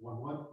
1-1.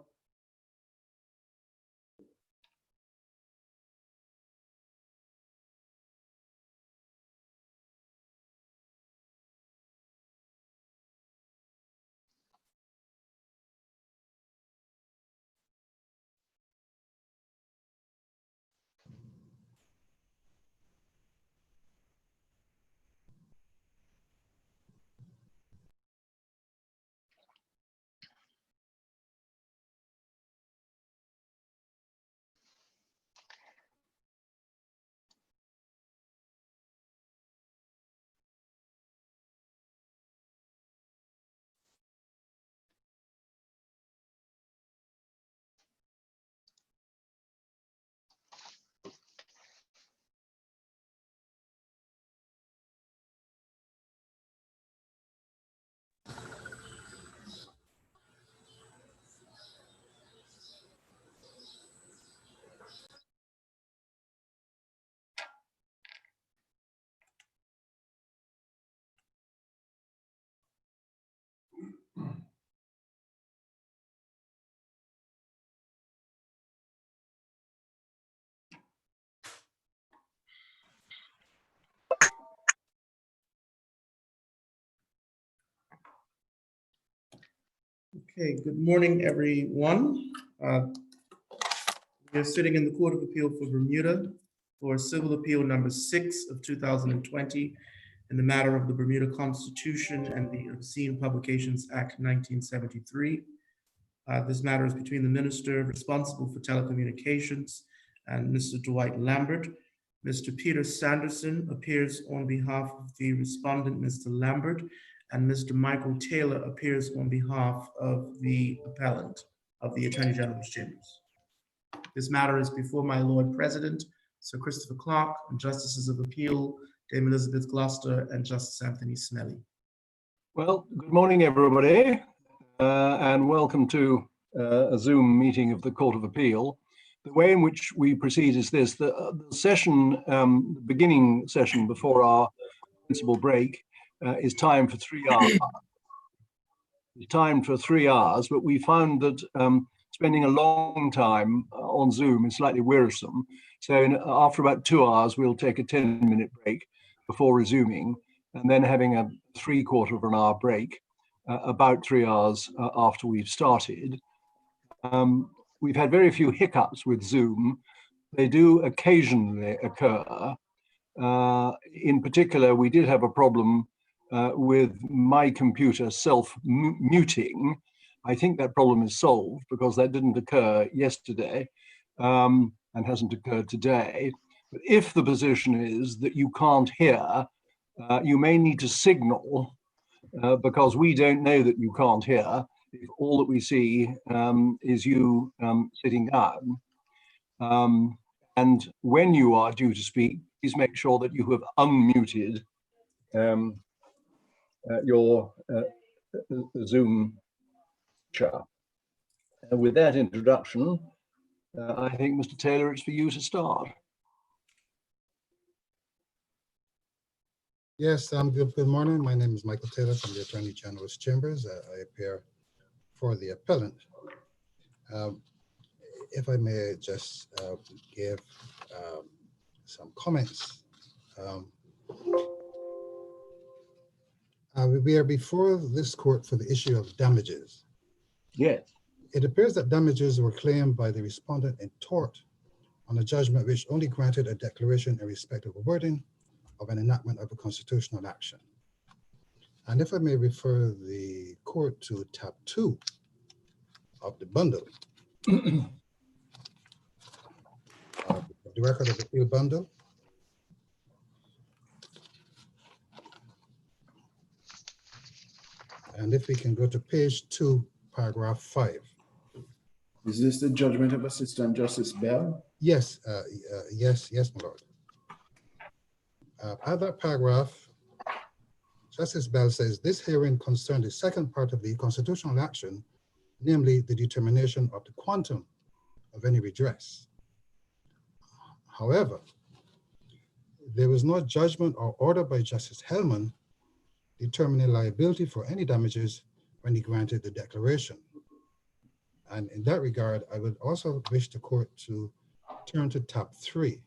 Okay, good morning, everyone. We are sitting in the Court of Appeal for Bermuda for Civil Appeal number 6 of 2020 in the matter of the Bermuda Constitution and the Obscene Publications Act 1973. This matter is between the minister responsible for telecommunications and Mr. Dwight Lambert. Mr. Peter Sanderson appears on behalf of the respondent, Mr. Lambert, and Mr. Michael Taylor appears on behalf of the appellant of the Attorney General's Chambers. This matter is before my Lord President, Sir Christopher Clark, and Justices of Appeal, Dame Elizabeth Gloucester and Justice Anthony Smelly. Well, good morning, everybody, and welcome to a Zoom meeting of the Court of Appeal. The way in which we proceed is this: the session, the beginning session before our principal break, is timed for 3 hours. It's timed for 3 hours, but we found that spending a long time on Zoom is slightly wearisome. So after about 2 hours, we'll take a 10-minute break before resuming, and then having a 3/4 of an hour break about 3 hours after we've started. We've had very few hiccups with Zoom. They do occasionally occur. In particular, we did have a problem with my computer self-muting. I think that problem is solved because that didn't occur yesterday and hasn't occurred today. But if the position is that you can't hear, you may need to signal because we don't know that you can't hear if all that we see is you sitting down. And when you are due to speak, please make sure that you have unmuted your Zoom chat. And with that introduction, I think, Mr. Taylor, it's for you to start. Yes, good morning. My name is Michael Taylor from the Attorney General's Chambers. I appear for the appellant. If I may just give some comments. We are before this court for the issue of damages. Yes. It appears that damages were claimed by the respondent in tort on a judgment which only granted a declaration in respect of a wording of an enactment of a constitutional action. And if I may refer the court to tab 2 of the bundle, the record of the appeal bundle. And if we can go to page 2, paragraph 5. Is this the judgment of Assistant Justice Bell? Yes, yes, my lord. At that paragraph, Justice Bell says, this hearing concerned the second part of the constitutional action, namely the determination of the quantum of any redress. However, there was no judgment or order by Justice Hellman determining liability for any damages when he granted the declaration. And in that regard, I would also wish the court to turn to tab 3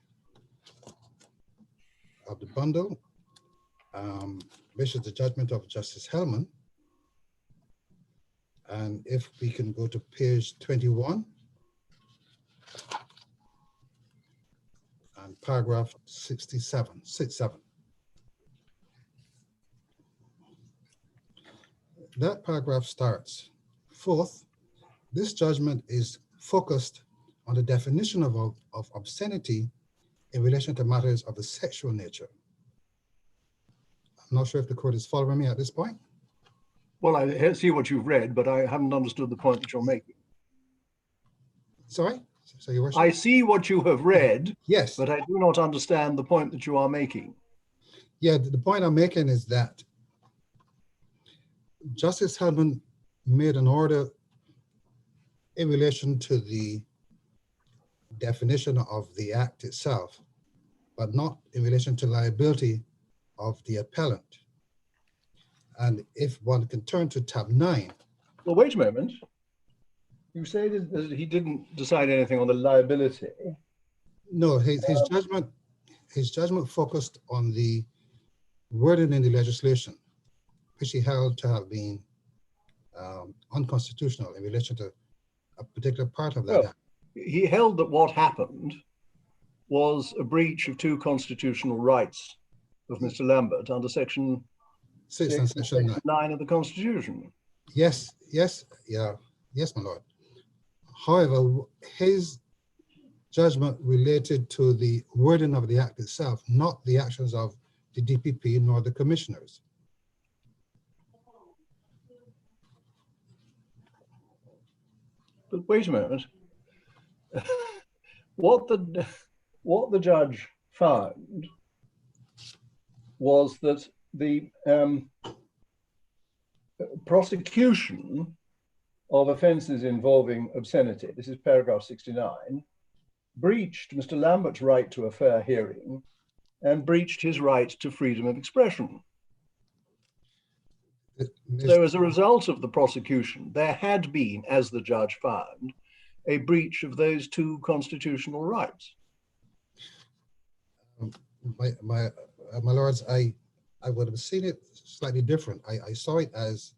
of the bundle, which is the judgment of Justice Hellman. And if we can go to page 21 and paragraph 67. That paragraph starts, fourth, this judgment is focused on the definition of obscenity in relation to matters of the sexual nature. I'm not sure if the court is following me at this point. Well, I see what you've read, but I haven't understood the point that you're making. Sorry? So your worship? I see what you have read, Yes. but I do not understand the point that you are making. Yeah, the point I'm making is that Justice Hellman made an order in relation to the definition of the act itself, but not in relation to liability of the appellant. And if one can turn to tab 9. Well, wait a moment. You say that he didn't decide anything on the liability. No, his judgment focused on the wording in the legislation, which he held to have been unconstitutional in relation to a particular part of that act. He held that what happened was a breach of 2 constitutional rights of Mr. Lambert under section 6 and section 9 of the Constitution. Yes, my lord. However, his judgment related to the wording of the act itself, not the actions of the DPP nor the commissioners. But wait a moment. What the judge found was that the prosecution of offences involving obscenity, this is paragraph 69, breached Mr. Lambert's right to a fair hearing and breached his right to freedom of expression. So as a result of the prosecution, there had been, as the judge found, a breach of those 2 constitutional rights. My lords, I would have seen it slightly different. I saw it as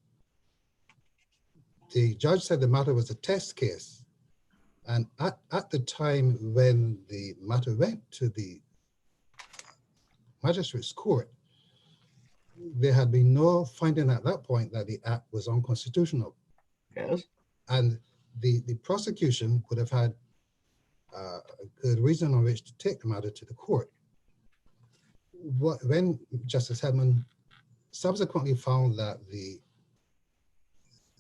the judge said the matter was a test case. And at the time when the matter went to the magistrate's court, there had been no finding at that point that the act was unconstitutional. Yes. And the prosecution would have had a good reason on which to take the matter to the court. When Justice Hellman subsequently found that the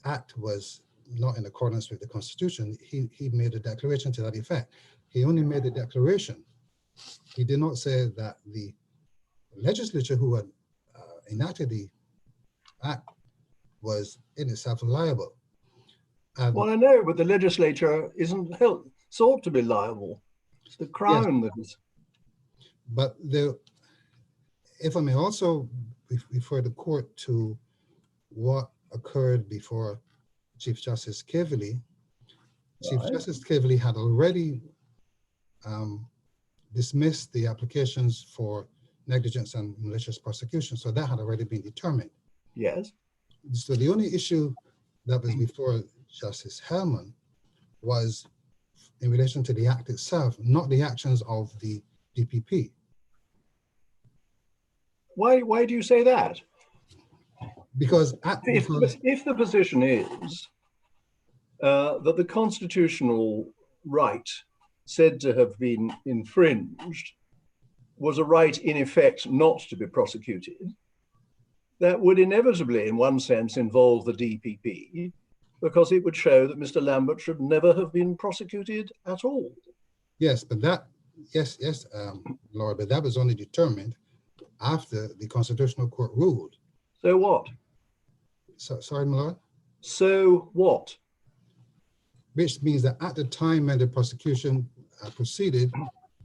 act was not in accordance with the Constitution, he made a declaration to that effect. He only made a declaration. He did not say that the legislature who had enacted the act was in itself liable. Well, I know, but the legislature isn't sought to be liable. It's the Crown that is. But if I may also refer the court to what occurred before Chief Justice Keverly. Chief Justice Keverly had already dismissed the applications for negligence and malicious prosecution, so that had already been determined. Yes. So the only issue that was before Justice Hellman was in relation to the act itself, not the actions of the DPP. Why do you say that? Because if the position is that the constitutional right said to have been infringed was a right in effect not to be prosecuted, that would inevitably, in one sense, involve the DPP, because it would show that Mr. Lambert should never have been prosecuted at all. Yes, but Lord, but that was only determined after the Constitutional Court ruled. So what? Sorry, my lord? So what? Which means that at the time when the prosecution proceeded,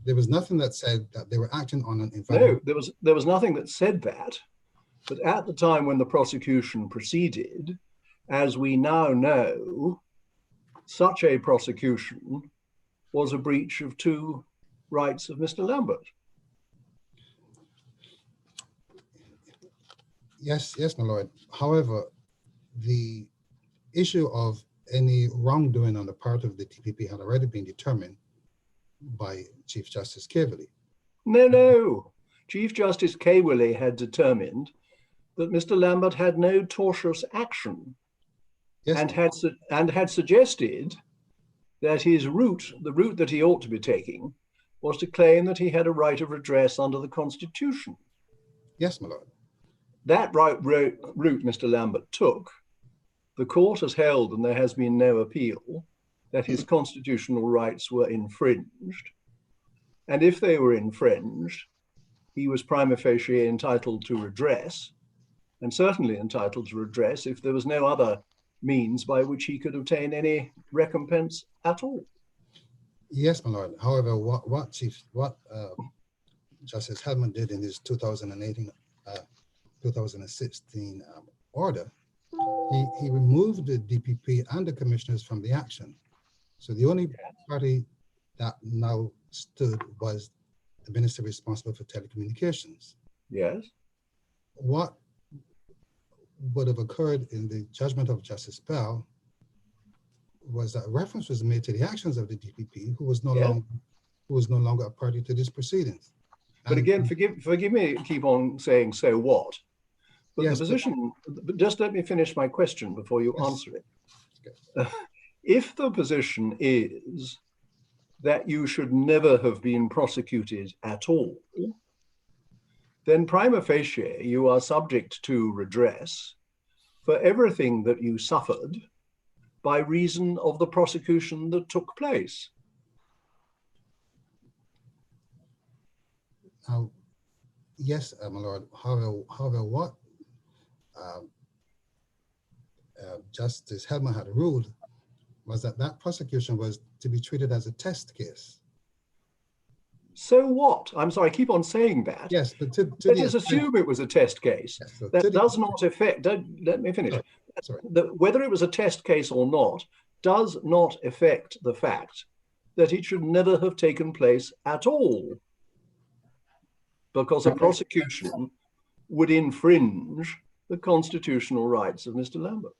there was nothing that said that they were acting on an environment. No, there was nothing that said that. But at the time when the prosecution proceeded, as we now know, such a prosecution was a breach of two rights of Mr. Lambert. Yes, my lord. However, the issue of any wrongdoing on the part of the TPP had already been determined by Chief Justice Caverly. No. Chief Justice Caverly had determined that Mr. Lambert had no tortious action, Yes, and had suggested that his route, the route that he ought to be taking, was to claim that he had a right of redress under the Constitution. yes, my lord. That route Mr. Lambert took, the court has held, and there has been no appeal, that his constitutional rights were infringed. And if they were infringed, he was prima facie entitled to redress, and certainly entitled to redress if there was no other means by which he could obtain any recompense at all. Yes, my lord. However, what Justice Hellman did in his 2016 order, he removed the DPP and the commissioners from the action. So the only party that now stood was the minister responsible for telecommunications. Yes. What would have occurred in the judgment of Justice Bell was that reference was made to the actions of the DPP, who was no longer a party to these proceedings. But again, forgive me, keep on saying so what. But yes, the position, but just let me finish my question before you Yes. answer it. If the position is that you should never have been prosecuted at all, then prima facie you are subject to redress for everything that you suffered by reason of the prosecution that took place. Yes, my lord. However, what Justice Hellman had ruled was that prosecution was to be treated as a test case. So what? I'm sorry, I keep on saying that. Yes, but Let us assume it was a test case. Yes, so That does not affect, let me finish. Sorry. Whether it was a test case or not does not affect the fact that it should never have taken place at all, because a prosecution would infringe the constitutional rights of Mr. Lambert.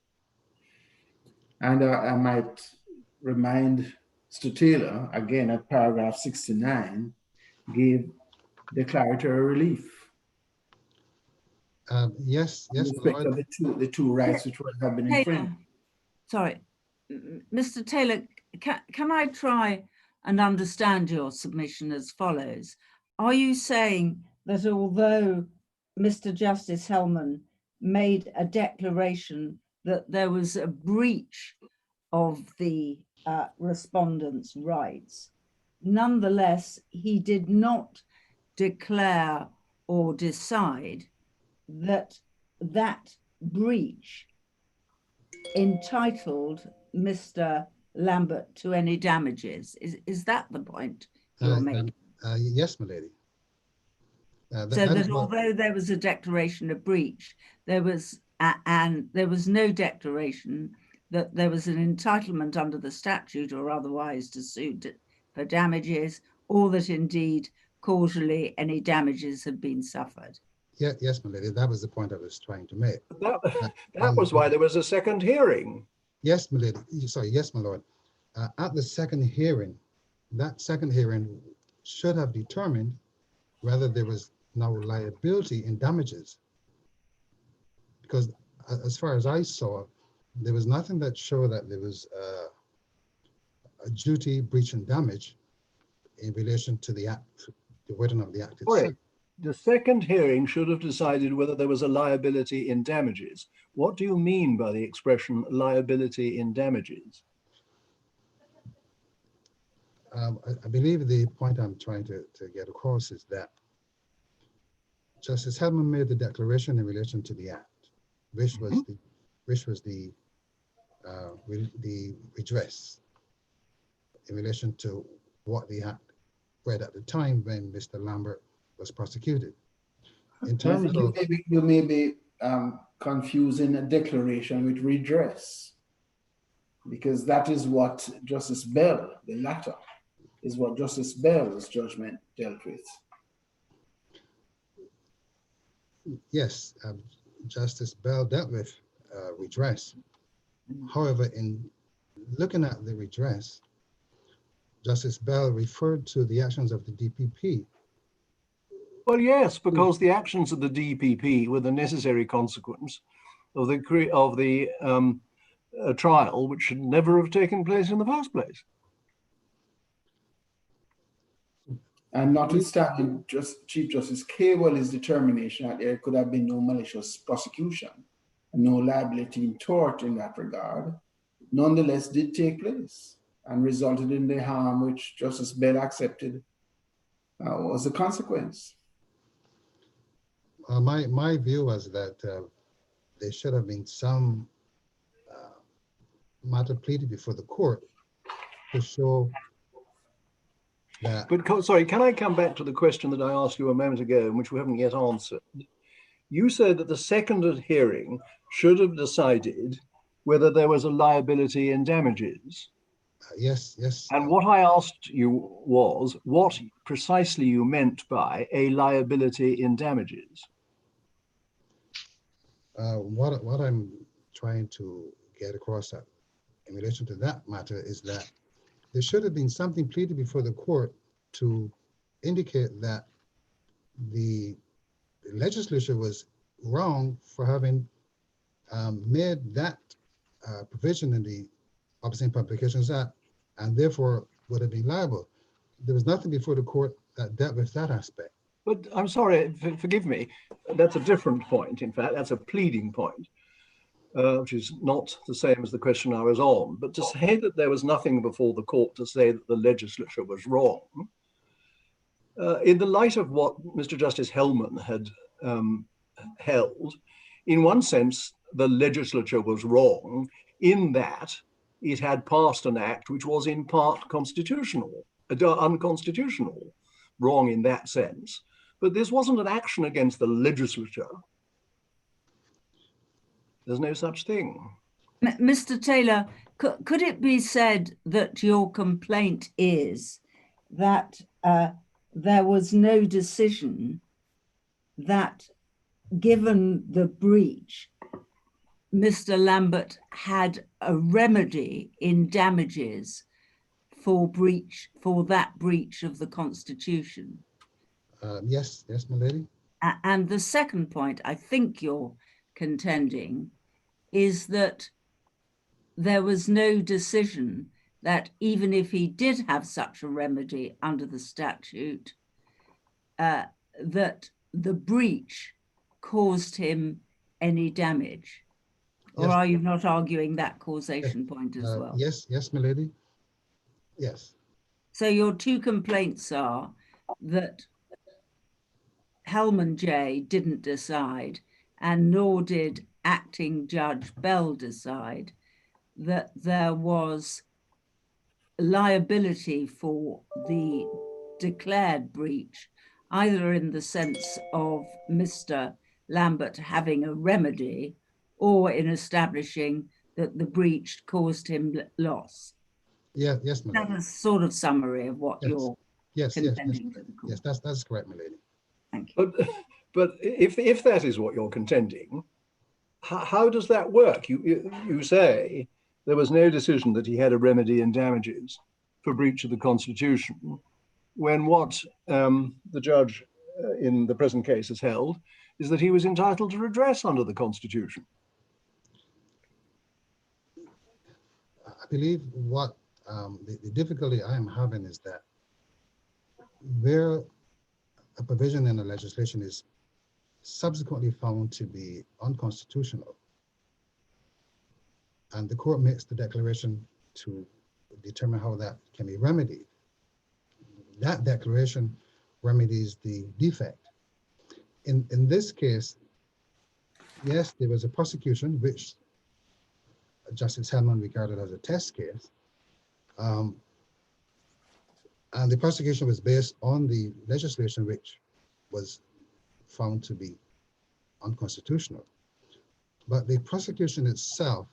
And I might remind Mr. Taylor, again at paragraph 69, gave declaratory relief. Yes, In my respect lord. of the two rights which have been infringed. Sorry, Mr. Taylor, can I try and understand your submission as follows? Are you saying that although Mr. Justice Hellman made a declaration that there was a breach of the respondent's rights, nonetheless, he did not declare or decide that that breach entitled Mr. Lambert to any damages? Is that the point you're making? Yes, my lady. So that although there was a declaration of breach, there was no declaration that there was an entitlement under the statute or otherwise to sue for damages, or that indeed causally any damages had been suffered. Yes, my lady. That was the point I was trying to make. That was why there was a second hearing. Yes, my lady. Sorry, yes, my lord. At the second hearing, that second hearing should have determined whether there was now liability in damages. Because as far as I saw, there was nothing that showed that there was a duty, breach, and damage in relation to the act, the wording of the act itself. Right. The second hearing should have decided whether there was a liability in damages. What do you mean by the expression liability in damages? I believe the point I'm trying to get across is that Justice Hellman made the declaration in relation to the act, which was the redress in relation to what the act read at the time when Mr. Lambert was prosecuted. In terms of You may be confusing a declaration with redress. because that is what Justice Bell, the latter, is what Justice Bell's judgment dealt with. Yes, Justice Bell dealt with redress. However, in looking at the redress, Justice Bell referred to the actions of the DPP. Well, yes, because the actions of the DPP were the necessary consequence of the trial, which should never have taken place in the first place. And notwithstanding Chief Justice Cable's determination that there could have been no malicious prosecution, and no liability in tort in that regard, nonetheless did take place and resulted in the harm which Justice Bell accepted was the consequence. My view was that there should have been some matter pleaded before the court to show that. But sorry, can I come back to the question that I asked you a moment ago, and which we haven't yet answered? You said that the second hearing should have decided whether there was a liability in damages. Yes, yes. And what I asked you was what precisely you meant by a liability in damages. What I'm trying to get across that in relation to that matter is that there should have been something pleaded before the court to indicate that the legislature was wrong for having made that provision in the Opposing Publications Act, and therefore would have been liable. There was nothing before the court that dealt with that aspect. But I'm sorry, forgive me, that's a different point. In fact, that's a pleading point, which is not the same as the question I was on. But to say that there was nothing before the court to say that the legislature was wrong, in the light of what Mr. Justice Hellman had held, in one sense, the legislature was wrong in that it had passed an act which was in part constitutional, unconstitutional, wrong in that sense. But this wasn't an action against the legislature. There's no such thing. Mr. Taylor, could it be said that your complaint is that there was no decision that, given the breach, Mr. Lambert had a remedy in damages for that breach of the Constitution? Yes, my lady. And the second point I think you're contending is that there was no decision that even if he did have such a remedy under the statute, that the breach caused him any damage. Or Yes. are you not arguing that causation point as well? Yes, my lady. Yes. So your two complaints are that Hellman J didn't decide, and nor did acting Judge Bell decide, that there was liability for the declared breach, either in the sense of Mr. Lambert having a remedy or in establishing that the breach caused him loss. Yeah, yes, my lady. That's a sort of summary of what you're contending to the court. Yes, that's correct, my lady. Thank you. But if that is what you're contending, how does that work? You say there was no decision that he had a remedy in damages for breach of the Constitution, when what the judge in the present case has held is that he was entitled to redress under the Constitution. I believe what the difficulty I am having is that where a provision in the legislation is subsequently found to be unconstitutional, and the court makes the declaration to determine how that can be remedied, that declaration remedies the defect. In this case, yes, there was a prosecution which Justice Hellman regarded as a test case. And the prosecution was based on the legislation which was found to be unconstitutional. But the prosecution itself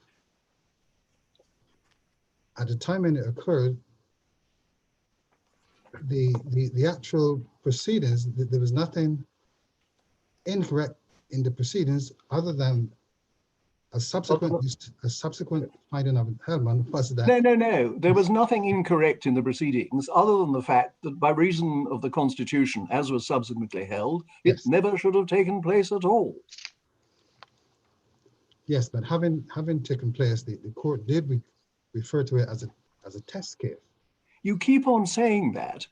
at the time when it occurred, the actual proceedings, there was nothing incorrect in the proceedings other than a subsequent finding of Hellman was that. No. There was nothing incorrect in the proceedings other than the fact that by reason of the Constitution, as was subsequently held, it Yes. never should have taken place at all. Yes, but having taken place, the court did refer to it as a test case. You keep on saying that,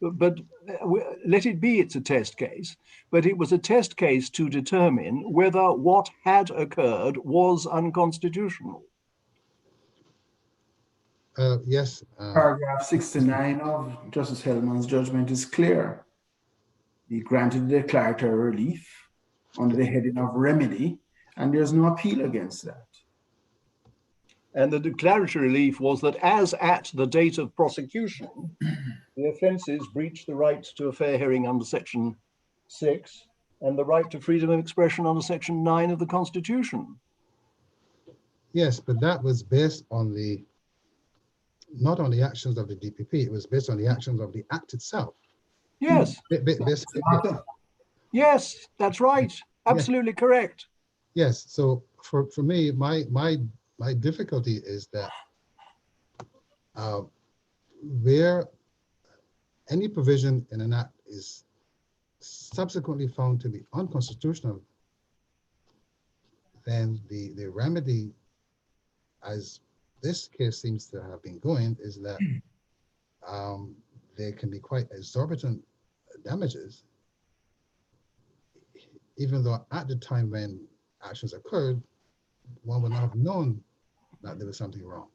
but let it be it's a test case, but it was a test case to determine whether what had occurred was unconstitutional. Yes. Paragraph 69 of Justice Hellman's judgment is clear. He granted declaratory relief under the heading of remedy, and there's no appeal against that. And the declaratory relief was that as at the date of prosecution, the offences breached the right to a fair hearing under Section 6 and the right to freedom of expression under Section 9 of the Constitution. Yes, but that was based on not on the actions of the DPP, it was based on the actions of the act itself. Yes. Basically, Yes, that's right. Absolutely correct. yes. So for me, my difficulty is that where any provision in an act is subsequently found to be unconstitutional, then the remedy, as this case seems to have been going, is that there can be quite exorbitant damages, even though at the time when actions occurred, one would not have known that there was something wrong.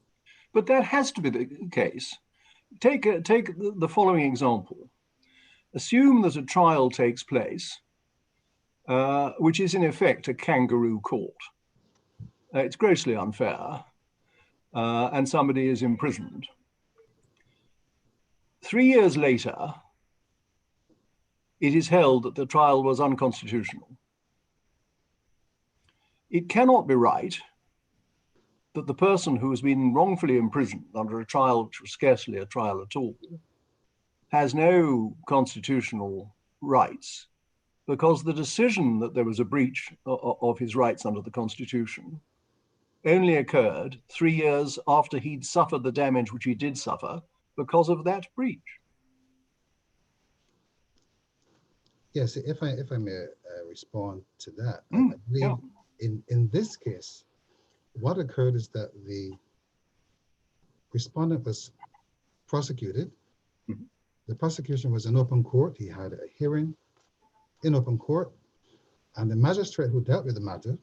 But that has to be the case. Take the following example. Assume that a trial takes place, which is in effect a kangaroo court. It's grossly unfair, and somebody is imprisoned. 3 years later, it is held that the trial was unconstitutional. It cannot be right that the person who has been wrongfully imprisoned under a trial which was scarcely a trial at all has no constitutional rights because the decision that there was a breach of his rights under the Constitution only occurred 3 years after he'd suffered the damage which he did suffer because of that breach. Yes, if I may respond to that, I believe in this case, what occurred is that the respondent was prosecuted. Mm-hmm. The prosecution was in open court. He had a hearing in open court, and the magistrate who dealt with the matter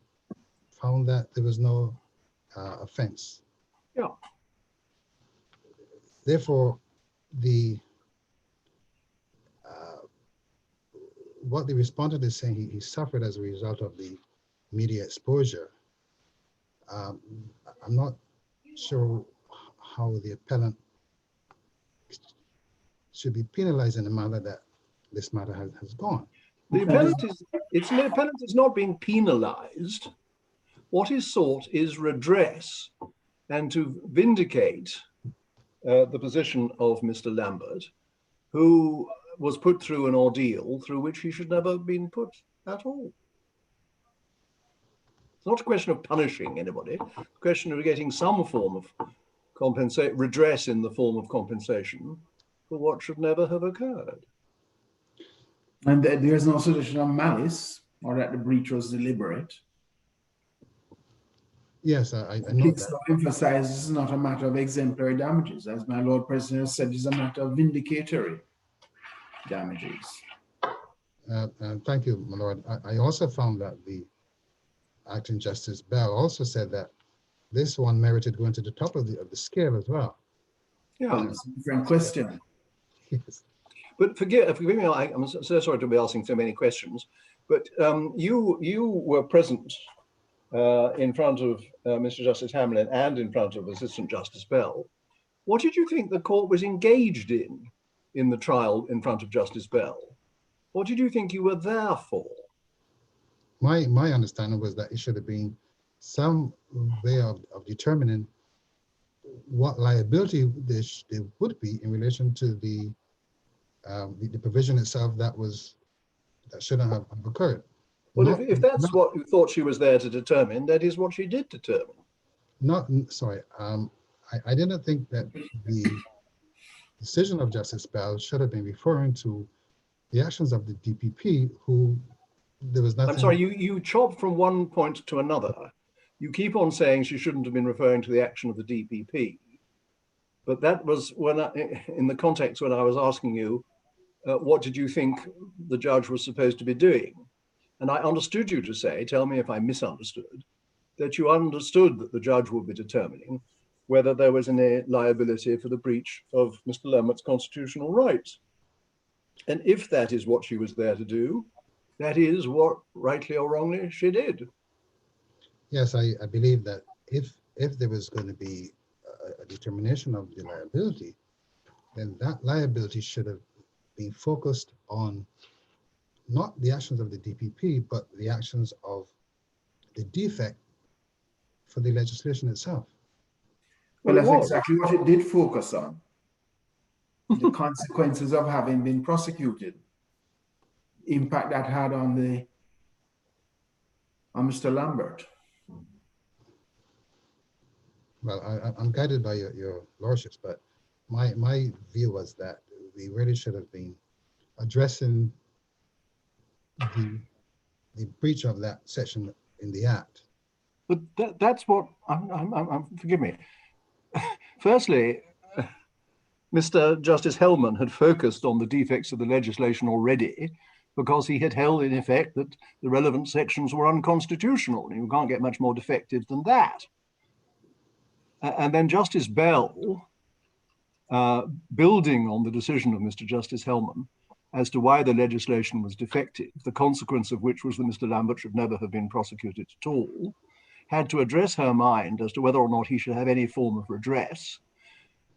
found that there was no offense. Yeah. Therefore, what the respondent is saying, he suffered as a result of the media exposure. I'm not sure how the appellant should be penalized in the manner that this matter has gone. The appellant is not being penalized. What is sought is redress and to vindicate the position of Mr. Lambert, who was put through an ordeal through which he should never have been put at all. It's not a question of punishing anybody, it's a question of getting some form of redress in the form of compensation for what should never have occurred. And there's no suggestion of malice or that the breach was deliberate. Yes, I know that. Emphasize this is not a matter of exemplary damages. As my Lord President said, it's a matter of vindicatory damages. Thank you, my Lord. I also found that the acting Justice Bell also said that this one merited going to the top of the scale as well. Yeah, well, it's a different question. Yes. But forgive me, I'm so sorry to be asking so many questions, but you were present in front of Mr. Justice Hamlin and in front of Assistant Justice Bell. What did you think the court was engaged in the trial in front of Justice Bell? What did you think you were there for? My understanding was that it should have been some way of determining what liability there would be in relation to the provision itself that shouldn't have occurred. Well, if that's what you thought she was there to determine, that is what she did determine. Sorry, I didn't think that the decision of Justice Bell should have been referring to the actions of the DPP, who there was nothing. I'm sorry, you chop from one point to another. You keep on saying she shouldn't have been referring to the action of the DPP, but that was when in the context when I was asking you, what did you think the judge was supposed to be doing? And I understood you to say, tell me if I misunderstood, that you understood that the judge would be determining whether there was any liability for the breach of Mr. Lambert's constitutional rights. And if that is what she was there to do, that is what, rightly or wrongly, she did. Yes, I believe that if there was going to be a determination of the liability, then that liability should have been focused on not the actions of the DPP, but the actions of the defect for the legislation itself. Well, that's exactly what it did focus on. The consequences of having been prosecuted, impact that had on Mr. Lambert. Well, I'm guided by your lordships, but my view was that we really should have been addressing the breach of that section in the Act. But that's what, forgive me. Firstly, Mr. Justice Hellman had focused on the defects of the legislation already because he had held in effect that the relevant sections were unconstitutional. You can't get much more defective than that. And then Justice Bell, building on the decision of Mr. Justice Hellman as to why the legislation was defective, the consequence of which was that Mr. Lambert should never have been prosecuted at all, had to address her mind as to whether or not he should have any form of redress,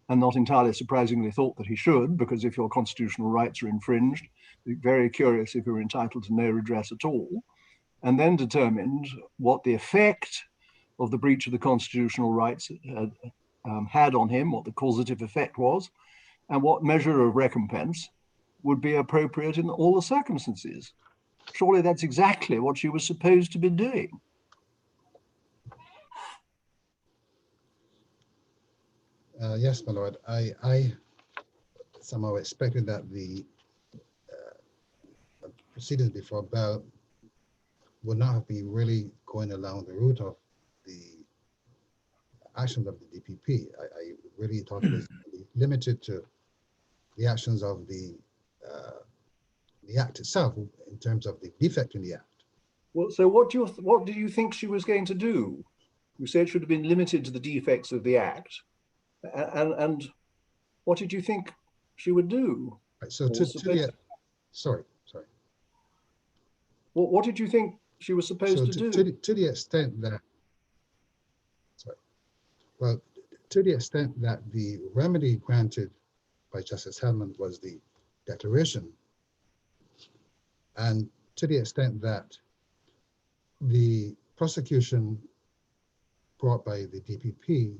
and not entirely surprisingly thought that he should, because if your constitutional rights are infringed, very curious if you're entitled to no redress at all, and then determined what the effect of the breach of the constitutional rights had on him, what the causative effect was, and what measure of recompense would be appropriate in all the circumstances. Surely that's exactly what she was supposed to be doing. Yes, my lord. I somehow expected that the proceedings before Bell would not have been really going along the route of the actions of the DPP. I really thought it was limited to the actions of the Act itself in terms of the defect in the Act. Well, so what do you think she was going to do? You said it should have been limited to the defects of the Act. And what did you think she would do? Right, so sorry. What did you think she was supposed to do? To the extent that, to the extent that the remedy granted by Justice Hellman was the declaration, and to the extent that the prosecution brought by the DPP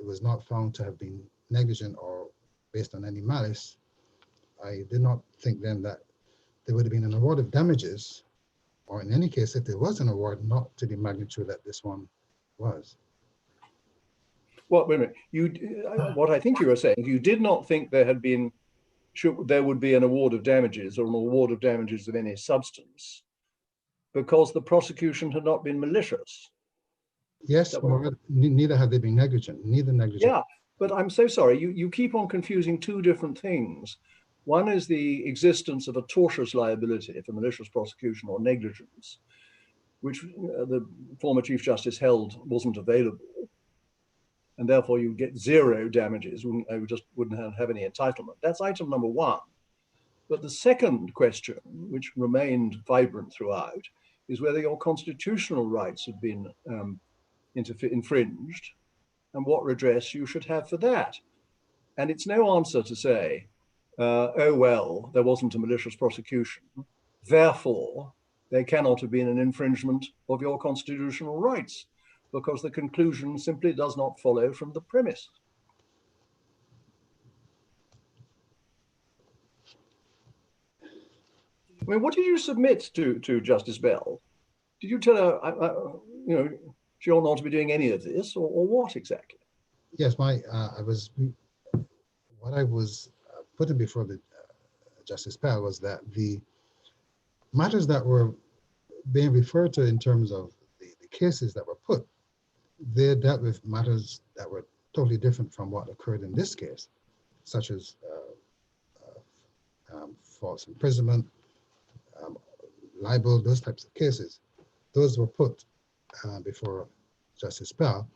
was not found to have been negligent or based on any malice, I did not think then that there would have been an award of damages, or in any case, if there was an award, not to the magnitude that this one was. Well, wait a minute. What I think you were saying, you did not think there would be an award of damages or an award of damages of any substance because the prosecution had not been malicious. Yes, neither have they been negligent, neither negligent. Yeah, but I'm so sorry. You keep on confusing two different things. One is the existence of a tortious liability for malicious prosecution or negligence, which the former Chief Justice held wasn't available. And therefore you get zero damages, you just wouldn't have any entitlement. That's item number one. But the second question, which remained vibrant throughout, is whether your constitutional rights had been infringed and what redress you should have for that. And it's no answer to say, oh, well, there wasn't a malicious prosecution, therefore there cannot have been an infringement of your constitutional rights. because the conclusion simply does not follow from the premise. I mean, what did you submit to Justice Bell? Did you tell her, you know, she ought not to be doing any of this, or what exactly? Yes, what I was putting before the Justice Bell was that the matters that were being referred to in terms of the cases that were put, they dealt with matters that were totally different from what occurred in this case, such as false imprisonment, libel, those types of cases. Those were put before Justice Bell,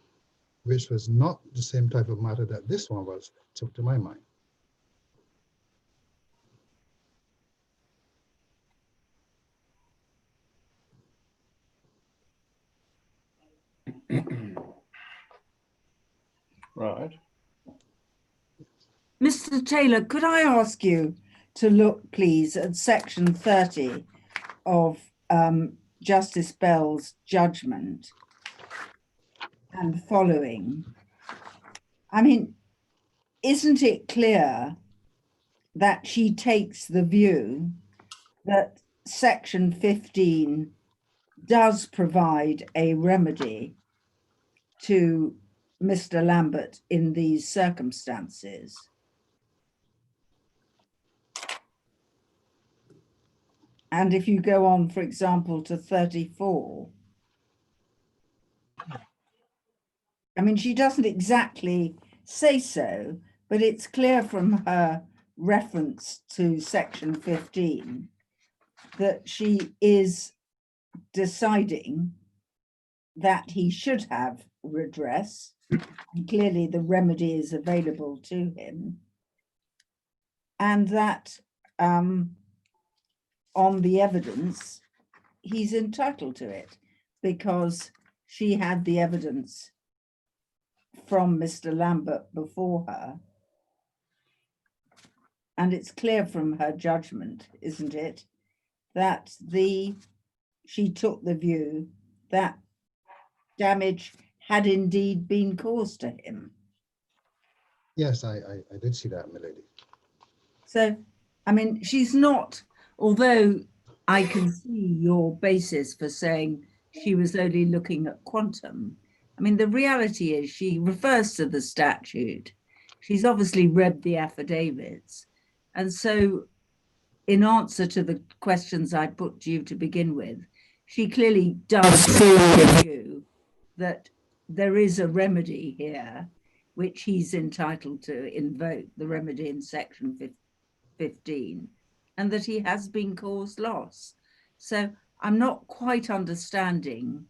which was not the same type of matter that this one was, to my mind. Right. Mr. Taylor, could I ask you to look, please, at section 30 of Justice Bell's judgment and following? I mean, isn't it clear that she takes the view that section 15 does provide a remedy to Mr. Lambert in these circumstances? And if you go on, for example, to 34, I mean, she doesn't exactly say so, but it's clear from her reference to section 15 that she is deciding that he should have redress, and clearly the remedy is available to him, and that on the evidence, he's entitled to it because she had the evidence from Mr. Lambert before her. And it's clear from her judgment, isn't it, that she took the view that damage had indeed been caused to him. Yes, I did see that, milady. So, I mean, she's not, although I can see your basis for saying she was only looking at quantum. I mean, the reality is she refers to the statute. She's obviously read the affidavits. And so in answer to the questions I put to you to begin with, she clearly does feel the view that there is a remedy here, which he's entitled to invoke, the remedy in section 15, and that he has been caused loss. So I'm not quite understanding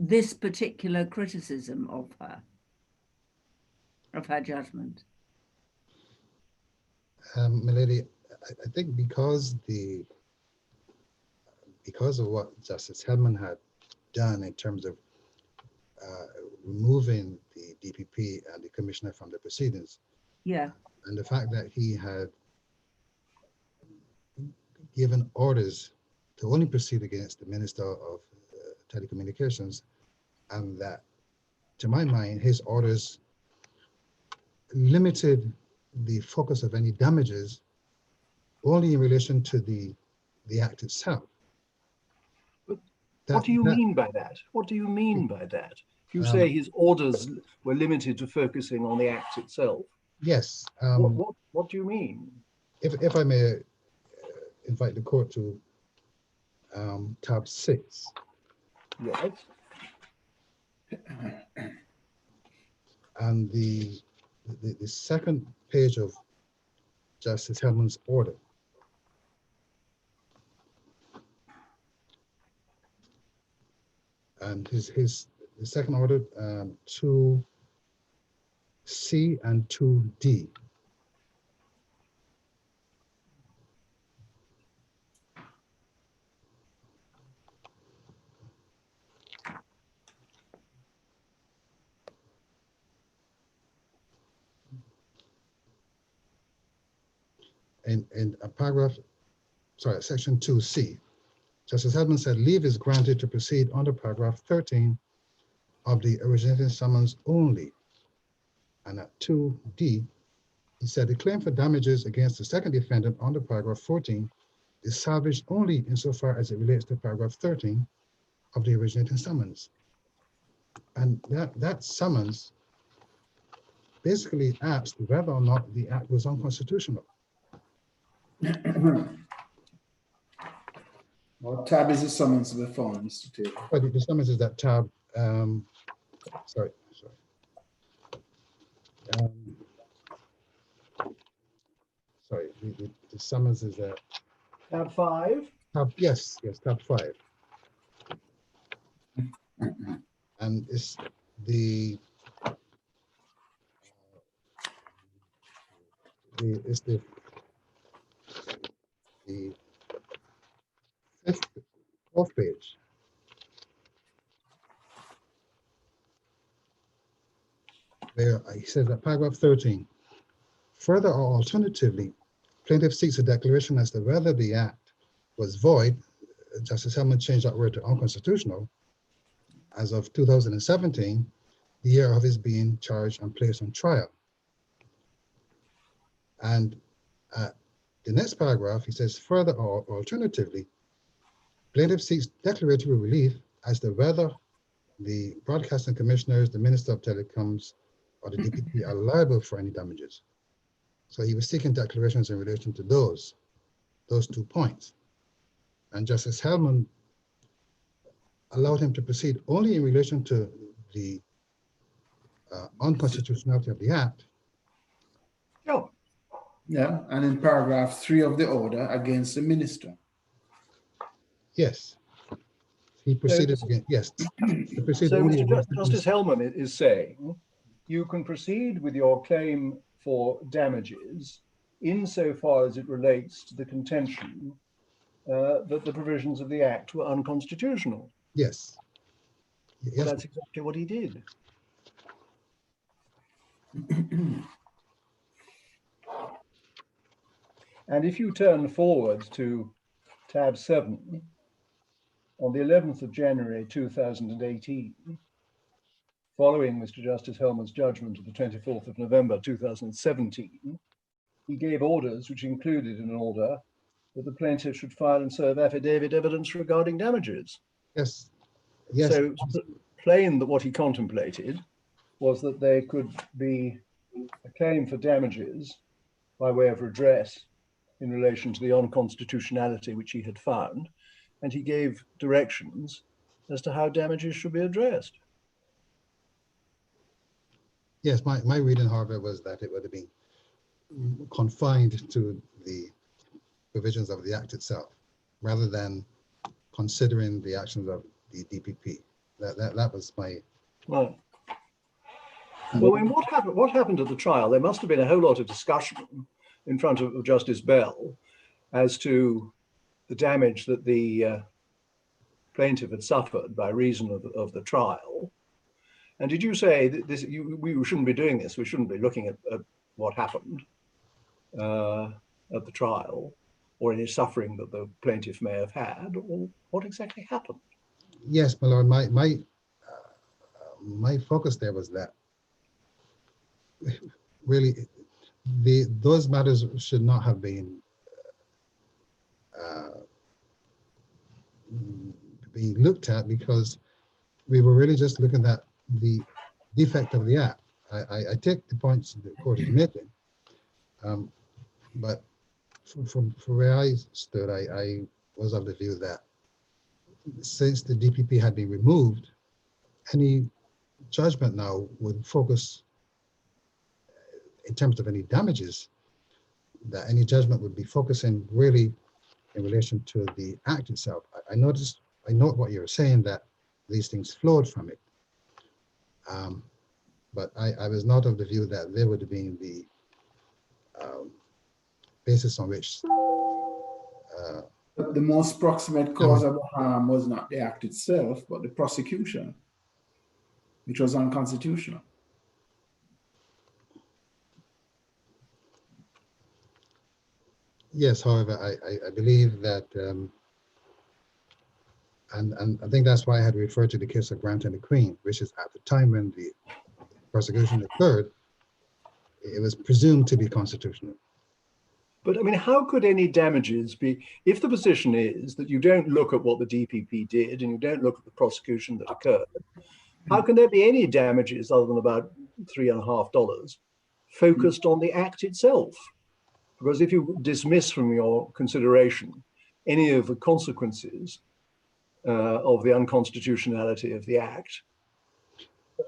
this particular criticism of her judgment. Milady, I think because of what Justice Hellman had done in terms of removing the DPP and the commissioner from the proceedings, Yeah, and the fact that he had given orders to only proceed against the Minister of Telecommunications, and that, to my mind, his orders limited the focus of any damages only in relation to the act itself. What do you mean by that? What do you mean by that? You say his orders were limited to focusing on the act itself. Yes. What do you mean? If I may invite the court to tab 6. Yes. And the second page of Justice Hellman's order. And the second order, 2C and 2D. In a paragraph, sorry, section 2C, Justice Hellman said leave is granted to proceed under paragraph 13 of the originating summons only. And at 2D, he said the claim for damages against the second defendant under paragraph 14 is salvaged only insofar as it relates to paragraph 13 of the originating summons. And that summons basically asked whether or not the act was unconstitutional. What tab is the summons to be found, Mr. Taylor? But the summons is that tab, sorry. Sorry, the summons is that Tab 5. yes, tab 5. And it's the fourth page. Where he says that paragraph 13, further or alternatively, plaintiff seeks a declaration as to whether the act was void. Justice Hellman changed that word to unconstitutional as of 2017, the year of his being charged and placed on trial. And the next paragraph, he says, further or alternatively, plaintiff seeks declaratory relief as to whether the broadcasting commissioners, the Minister of Telecoms, or the DPP are liable for any damages. So he was seeking declarations in relation to those 2 points. And Justice Hellman allowed him to proceed only in relation to the unconstitutionality of the act. Sure. Yeah, and in paragraph 3 of the order against the minister. Yes. He proceeded again. Yes. He proceeded So only Mr. against the Justice Hellman is saying you can proceed with your claim for damages insofar as it relates to the contention that the provisions of the Act were unconstitutional. Yes. Well, Yes. that's exactly what he did. And if you turn forward to tab 7, on the 11th of January 2018, following Mr. Justice Hellman's judgment of the 24th of November 2017, he gave orders which included an order that the plaintiff should file and serve affidavit evidence regarding damages. Yes. Yes. So it's plain that what he contemplated was that there could be a claim for damages by way of redress in relation to the unconstitutionality which he had found, and he gave directions as to how damages should be addressed. Yes, my reading, however, was that it would have been confined to the provisions of the Act itself, rather than considering the actions of the DPP. That was my. Right. Well, when what happened at the trial? There must have been a whole lot of discussion in front of Justice Bell as to the damage that the plaintiff had suffered by reason of the trial. And did you say that we shouldn't be doing this? We shouldn't be looking at what happened at the trial, or any suffering that the plaintiff may have had, or what exactly happened? Yes, my lord. My focus there was that really those matters should not have been being looked at, because we were really just looking at the defect of the Act. I take the points the court is making, but from where I stood, I was of the view that since the DPP had been removed, any judgment now would focus, in terms of any damages, that any judgment would be focusing really in relation to the Act itself. I note what you're saying, that these things flowed from it. But I was not of the view that they would have been the basis on which But the most proximate cause of the harm was not the act itself, but the prosecution, which was unconstitutional. Yes, however, I believe that And I think that's why I had referred to the case of Grant and the Queen, which is at the time when the prosecution occurred, it was presumed to be constitutional. But I mean, how could any damages be, if the position is that you don't look at what the DPP did and you don't look at the prosecution that occurred, how can there be any damages other than about $3.50 focused on the act itself? Because if you dismiss from your consideration any of the consequences of the unconstitutionality of the act,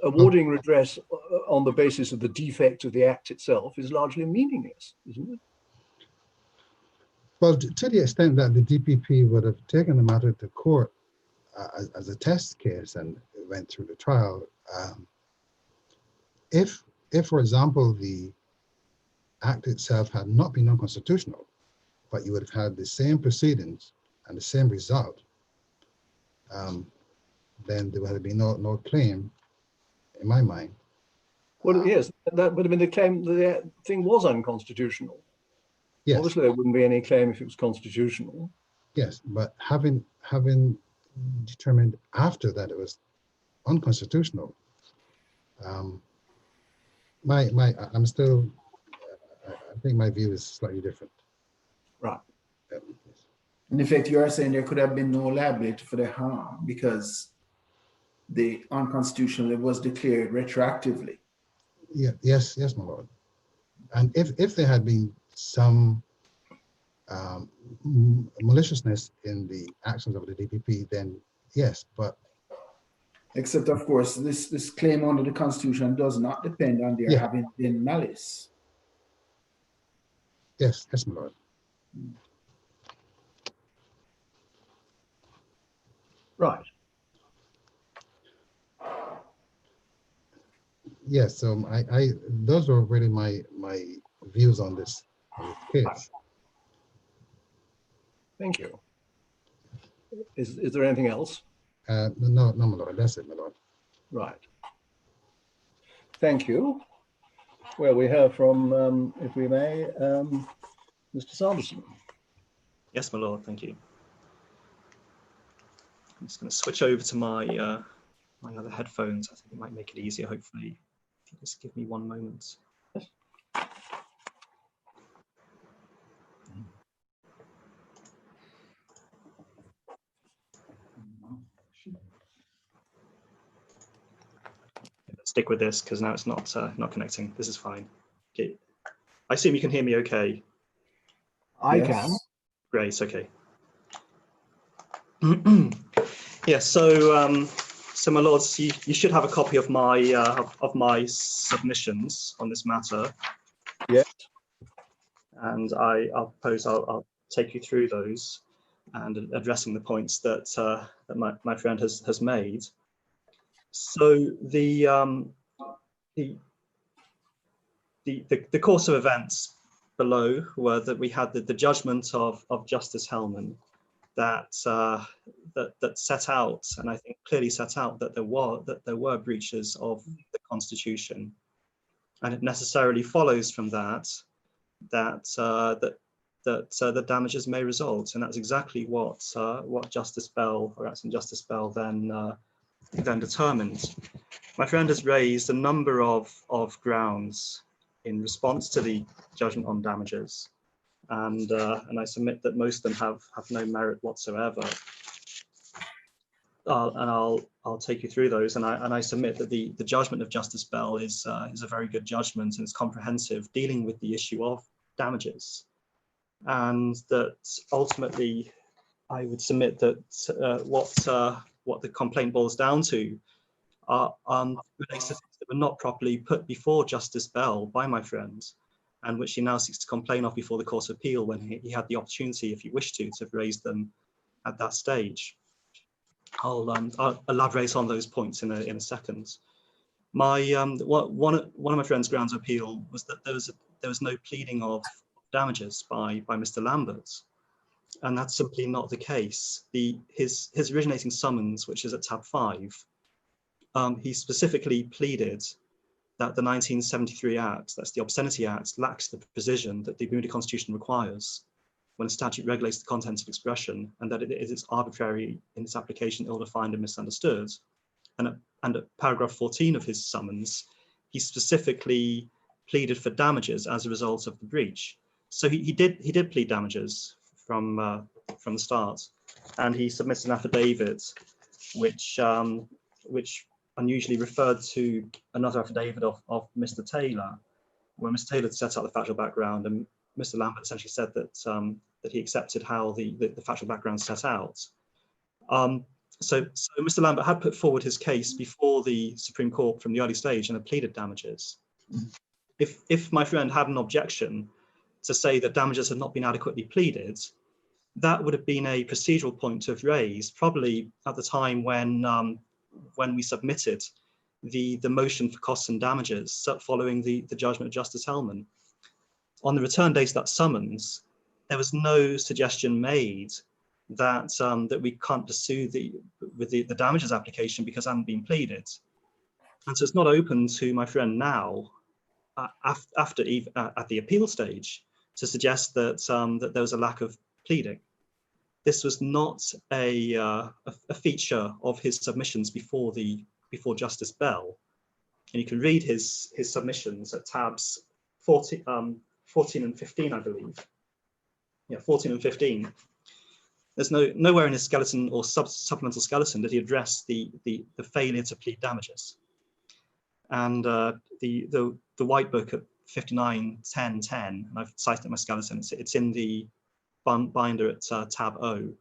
awarding redress on the basis of the defect of the act itself is largely meaningless, isn't it? Well, to the extent that the DPP would have taken the matter to court as a test case and went through the trial, if, for example, the act itself had not been unconstitutional, but you would have had the same proceedings and the same result, then there would have been no claim, in my mind. Well, yes, that would have been the claim that the thing was unconstitutional. Yes. Obviously, there wouldn't be any claim if it was constitutional. Yes, but having determined after that it was unconstitutional, I'm still, I think my view is slightly different. Right. In effect, you are saying there could have been no liability for the harm because the unconstitutional was declared retroactively. Yeah, yes, my lord. And if there had been some maliciousness in the actions of the DPP, then yes, but Except, of course, this claim under the Constitution does not depend on there having been malice. Yes, my lord. Right. Yes, so those were really my views on this case. Thank you. Is there anything else? No, my lord, that's it, my lord. Right. Thank you. Well, we hear from, if we may, Mr. Sanderson. Yes, my lord, thank you. I'm just going to switch over to my my other headphones. I think it might make it easier, hopefully. If you just give me one moment. Stick with this because now it's not connecting. This is fine. Okay. I assume you can hear me okay. I can. Great, okay. Yeah, so my lords, you should have a copy of my submissions on this matter. Yes. And I'll take you through those and addressing the points that my friend has made. So the course of events below were that we had the judgment of Justice Hellman that set out, and I think clearly set out, that there were breaches of the Constitution, and it necessarily follows from that the damages may result, and that's exactly what Justice Bell, or Acting Justice Bell, then determined. My friend has raised a number of grounds in response to the judgment on damages, and I submit that most of them have no merit whatsoever. And I'll take you through those, and I submit that the judgment of Justice Bell is a very good judgment, and it's comprehensive, dealing with the issue of damages, and that ultimately I would submit that what the complaint boils down to relates to things that were not properly put before Justice Bell by my friend, and which he now seeks to complain of before the Court of Appeal when he had the opportunity, if he wished to have raised them at that stage. I'll elaborate on those points in a second. One of my friend's grounds of appeal was that there was no pleading of damages by Mr. Lambert, and that's simply not the case. His originating summons, which is at tab 5, he specifically pleaded that the 1973 Act, that's the Obscenity Act, lacks the precision that the Bermuda Constitution requires. when a statute regulates the contents of expression, and that it is arbitrary in its application, ill-defined and misunderstood. And at paragraph 14 of his summons, he specifically pleaded for damages as a result of the breach. So he did plead damages from the start, and he submitted an affidavit which unusually referred to another affidavit of Mr. Taylor, where Mr. Taylor set out the factual background, and Mr. Lambert essentially said that that he accepted how the factual background set out. So Mr. Lambert had put forward his case before the Supreme Court from the early stage and had pleaded damages. If my friend had an objection to say that damages had not been adequately pleaded, that would have been a procedural point to have raised, probably at the time when we submitted the motion for costs and damages following the judgment of Justice Hellman. On the return date of that summons, there was no suggestion made that that we can't pursue the damages application because it hadn't been pleaded. And so it's not open to my friend now, after at the appeal stage, to suggest that that there was a lack of pleading. This was not a feature of his submissions before Justice Bell, and you can read his submissions at tabs 14 and 15, I believe. Yeah, 14 and 15. There's nowhere in his skeleton or supplemental skeleton did he address the failure to plead damages. And the white book at 59.10.10, and I've cited it in my skeleton, it's in the binder at tab O,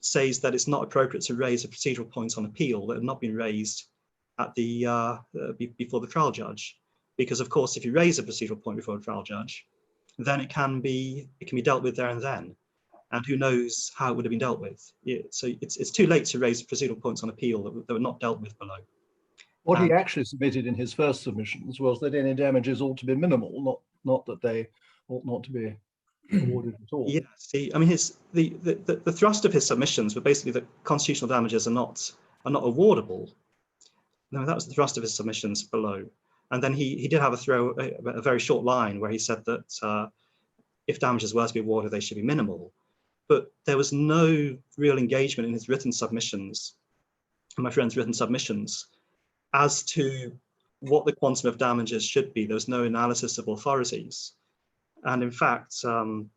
says that it's not appropriate to raise a procedural point on appeal that had not been raised at before the trial judge, because of course if you raise a procedural point before a trial judge, then it can be dealt with there and then, and who knows how it would have been dealt with. So it's too late to raise procedural points on appeal that were not dealt with below. What he actually submitted in his first submissions was that any damages ought to be minimal, not that they ought not to be awarded at all. Yeah, see, I mean, the thrust of his submissions were basically that constitutional damages are not awardable. No, that was the thrust of his submissions below. And then he did have a very short line where he said that if damages were to be awarded, they should be minimal. But there was no real engagement in his written submissions, and my friend's written submissions, as to what the quantum of damages should be. There was no analysis of authorities. And in fact, I mean,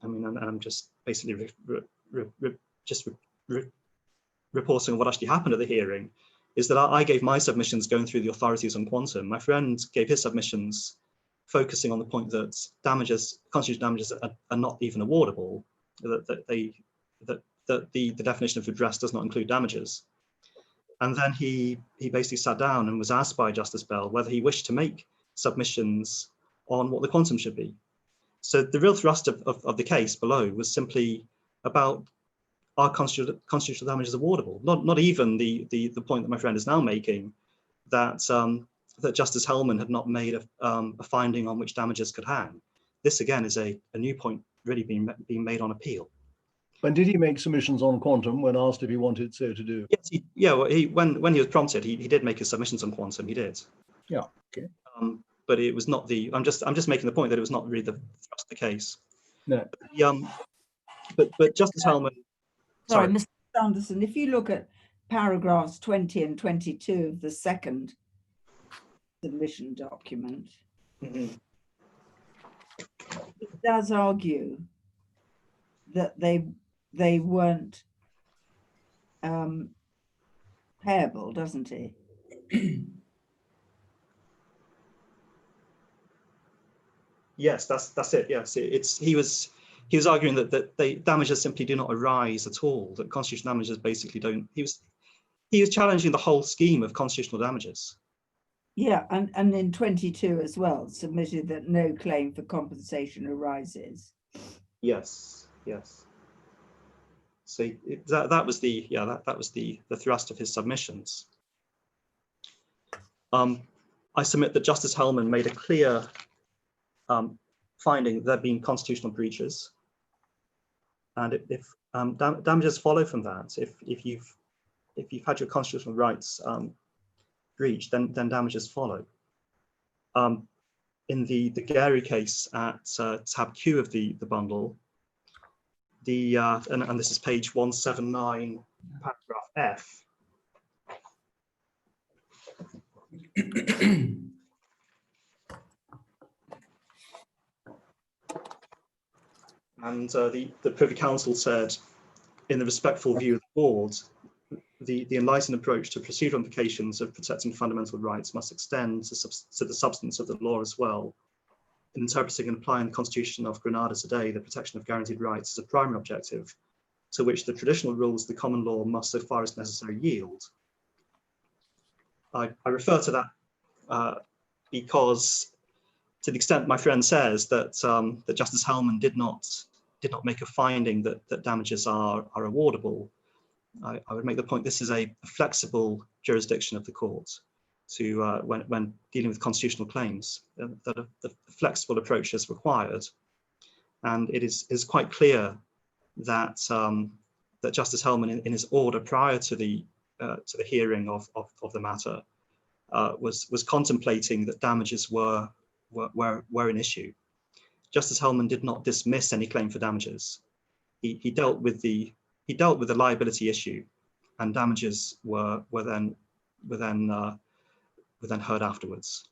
and I'm just basically reporting on what actually happened at the hearing, is that I gave my submissions going through the authorities on quantum. My friend gave his submissions focusing on the point that constitutional damages are not even awardable, that the definition of redress does not include damages. And then he basically sat down and was asked by Justice Bell whether he wished to make submissions on what the quantum should be. So the real thrust of the case below was simply about, are constitutional damages awardable? Not even the point that my friend is now making, that that Justice Hellman had not made a finding on which damages could hang. This again is a new point really being made on appeal. And did he make submissions on quantum when asked if he wanted so to do? Yes, well, when he was prompted, he did make his submissions on quantum. He did. Yeah. Okay. But it was not the. I'm just making the point that it was not really the thrust of the case. No. But Justice Hellman. Sorry, Mr. Sanderson, if you look at paragraphs 20 and 22 of the second submission document, it does argue that they weren't payable, doesn't it? Yes, that's it. Yes, he was arguing that the damages simply do not arise at all. That constitutional damages basically don't. He was challenging the whole scheme of constitutional damages. Yeah, and in 22 as well, submitted that no claim for compensation arises. Yes. So that was the thrust of his submissions. I submit that Justice Hellman made a clear finding there being constitutional breaches, and if damages follow from that, if you've had your constitutional rights breached, then damages follow. In the Gary case at tab Q of the bundle, and this is page 179, paragraph F. And the Privy Council said, in the respectful view of the board, the enlightened approach to procedural implications of protecting fundamental rights must extend to the substance of the law as well. In interpreting and applying the Constitution of Grenada today, the protection of guaranteed rights is a primary objective to which the traditional rules of the common law must, so far as necessary, yield. I refer to that because, to the extent my friend says that that Justice Hellman did not make a finding that damages are awardable, I would make the point this is a flexible jurisdiction of the court to when dealing with constitutional claims, that a flexible approach is required, and it is quite clear that that Justice Hellman in his order prior to the hearing of the matter was contemplating that damages were an issue. Justice Hellman did not dismiss any claim for damages. He dealt with the liability issue, and damages were then heard afterwards.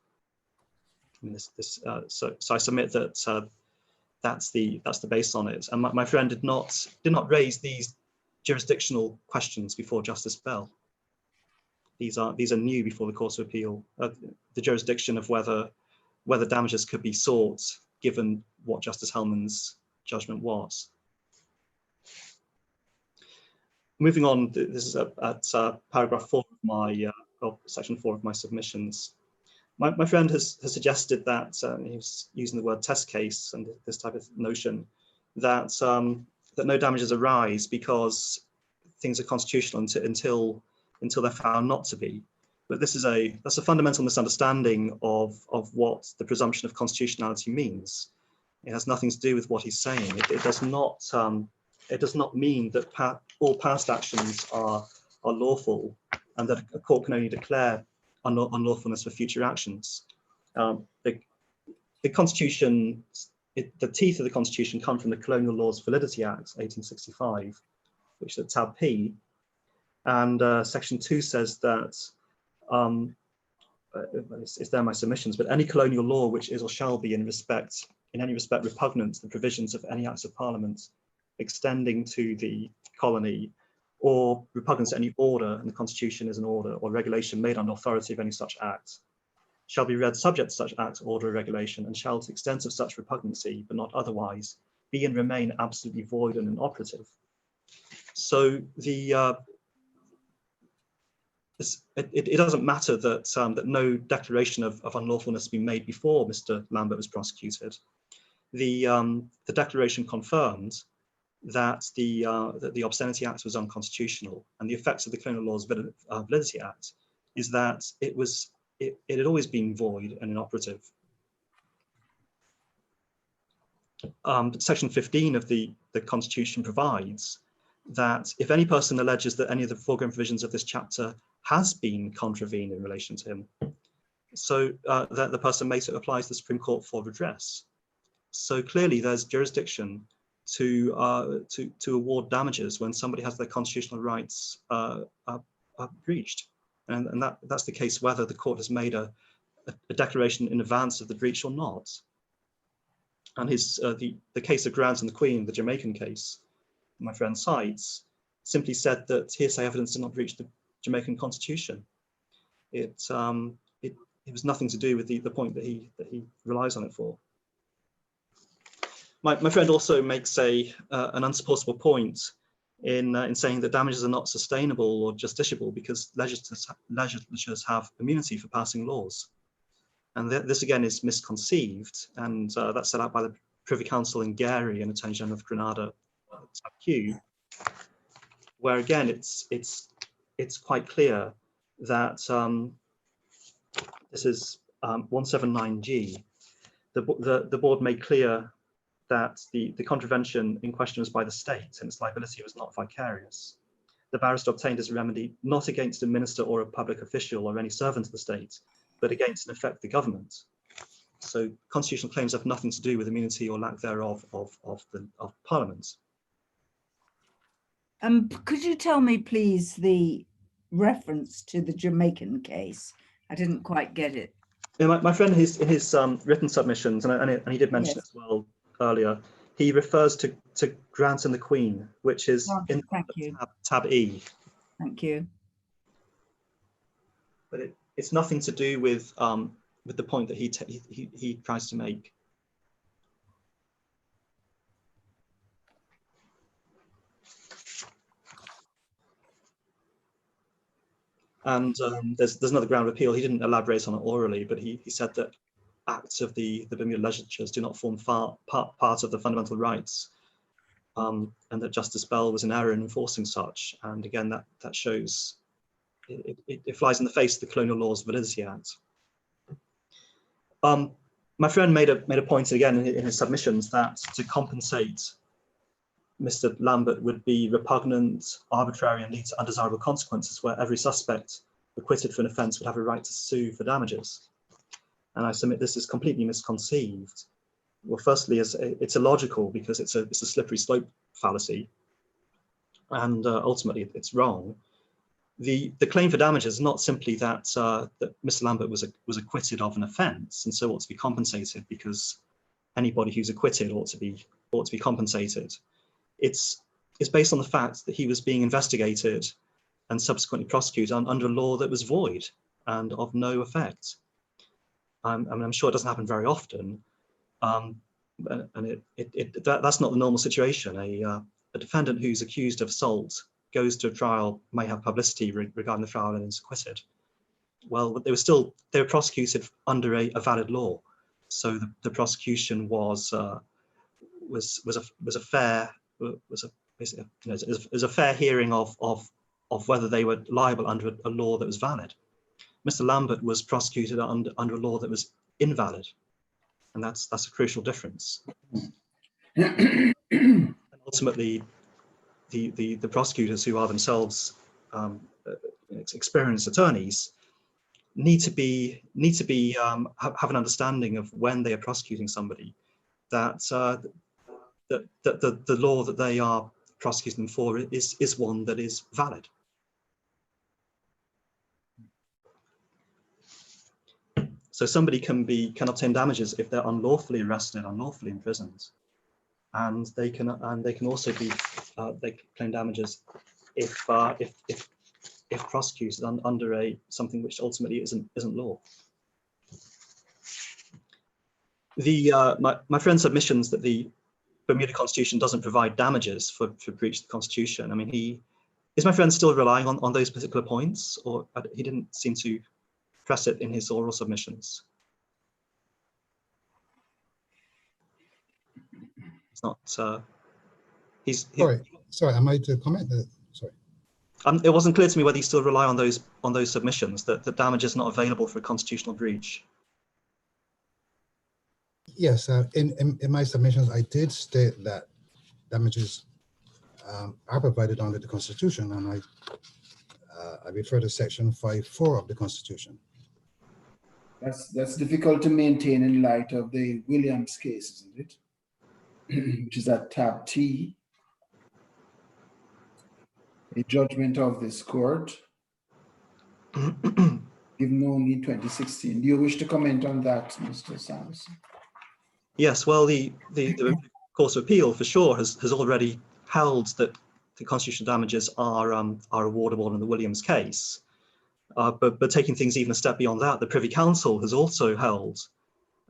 I mean, so I submit that that's the base on it. And my friend did not raise these jurisdictional questions before Justice Bell. These are new before the Court of Appeal. The jurisdiction of whether damages could be sought given what Justice Hellman's judgment was. Moving on, this is at paragraph 4 of my section 4 of my submissions. My friend has suggested that he was using the word test case and this type of notion that that no damages arise because things are constitutional until they're found not to be. But that's a fundamental misunderstanding of what the presumption of constitutionality means. It has nothing to do with what he's saying. It does not mean that all past actions are lawful and that a court can only declare unlawfulness for future actions. The Constitution, the teeth of the Constitution come from the Colonial Laws Validity Act, 1865, which is tab P, and section 2 says that, it's there in my submissions, but any colonial law which is or shall be in any respect repugnant to the provisions of any acts of Parliament extending to the colony, or repugnant to any order, and the Constitution is an order or regulation made on authority of any such act, shall be read subject to such act, order, or regulation, and shall, to the extent of such repugnancy, but not otherwise, be and remain absolutely void and inoperative. So it doesn't matter that that no declaration of unlawfulness be made before Mr. Lambert was prosecuted. The declaration confirmed that the Obscenity Act was unconstitutional, and the effects of the Colonial Laws Validity Act is that it had always been void and inoperative. But section 15 of the Constitution provides that if any person alleges that any of the foregoing provisions of this chapter has been contravened in relation to him, so that the person may apply to the Supreme Court for redress. So clearly there's jurisdiction to award damages when somebody has their constitutional rights breached, and that's the case whether the court has made a declaration in advance of the breach or not. And the case of Grant and the Queen, the Jamaican case, my friend cites, simply said that hearsay evidence did not breach the Jamaican Constitution. It was nothing to do with the point that he relies on it for. My friend also makes an unsupportable point in saying that damages are not sustainable or justiciable because legislatures have immunity for passing laws. And this again is misconceived, and that's set out by the Privy Council in Gary and Attorney General of Grenada, tab Q, where again it's quite clear that this is 179G. The board made clear that the contravention in question was by the state and its liability was not vicarious. The barrister obtained his remedy not against a minister or a public official or any servant of the state, but against in effect the government. So constitutional claims have nothing to do with immunity or lack thereof of Parliament. Could you tell me, please, the reference to the Jamaican case? I didn't quite get it. Yeah, my friend, in his written submissions, and he did mention Yes. it as well earlier, he refers to Grant and the Queen, which is Oh, in thank you. tab E, Thank you. but it's nothing to do with the point that he tries to make. And there's another ground of appeal. He didn't elaborate on it orally, but he said that acts of the Bermuda legislatures do not form part of the fundamental rights, and that Justice Bell was in error in enforcing such. And again, that shows it flies in the face of the Colonial Laws Validity Act. My friend made a point again in his submissions that to compensate Mr. Lambert would be repugnant, arbitrary, and lead to undesirable consequences, where every suspect acquitted for an offence would have a right to sue for damages. And I submit this is completely misconceived. Well, firstly, it's illogical because it's a slippery slope fallacy, and ultimately it's wrong. The claim for damages is not simply that that Mr. Lambert was acquitted of an offence and so ought to be compensated, because anybody who's acquitted ought to be compensated. It's based on the fact that he was being investigated and subsequently prosecuted under a law that was void and of no effect. I mean, I'm sure it doesn't happen very often, and that's not the normal situation. A defendant who's accused of assault goes to a trial, may have publicity regarding the trial, and is acquitted. Well, they were prosecuted under a valid law, so the prosecution was a fair hearing of whether they were liable under a law that was valid. Mr. Lambert was prosecuted under a law that was invalid, and that's a crucial difference. And ultimately, the prosecutors, who are themselves experienced attorneys, need to have an understanding of, when they are prosecuting somebody, that the law that they are prosecuting them for is one that is valid. So somebody can obtain damages if they're unlawfully arrested, unlawfully imprisoned, and they can also be they claim damages if prosecuted under something which ultimately isn't law. My friend's submissions that the Bermuda Constitution doesn't provide damages for breach of the Constitution. I mean, is my friend still relying on those particular points, or he didn't seem to press it in his oral submissions? It's not. Sorry, am I to comment? Sorry. It wasn't clear to me whether you still rely on those submissions, that the damage is not available for a constitutional breach. Yes, in my submissions, I did state that damages are provided under the Constitution, and I refer to Section 5(4) of the Constitution. That's difficult to maintain in light of the Williams case, isn't it? Which is at tab T, a judgment of this court, given only 2016. Do you wish to comment on that, Mr. Sanderson? Yes, well, the Court of Appeal for sure has already held that the constitutional damages are awardable in the Williams case. But taking things even a step beyond that, the Privy Council has also held,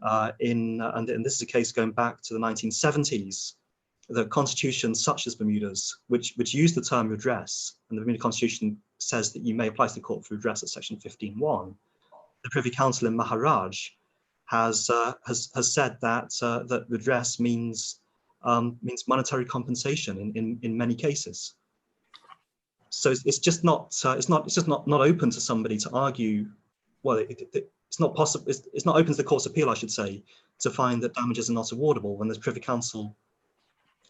and this is a case going back to the 1970s, that constitutions such as Bermuda's, which use the term redress, and the Bermuda Constitution says that you may apply to the court for redress at Section 15(1). The Privy Council in Maharaj has said that redress means monetary compensation in many cases. So it's just not open to somebody to argue. Well, it's not possible. It's not open to the Court of Appeal, I should say, to find that damages are not awardable when there's Privy Council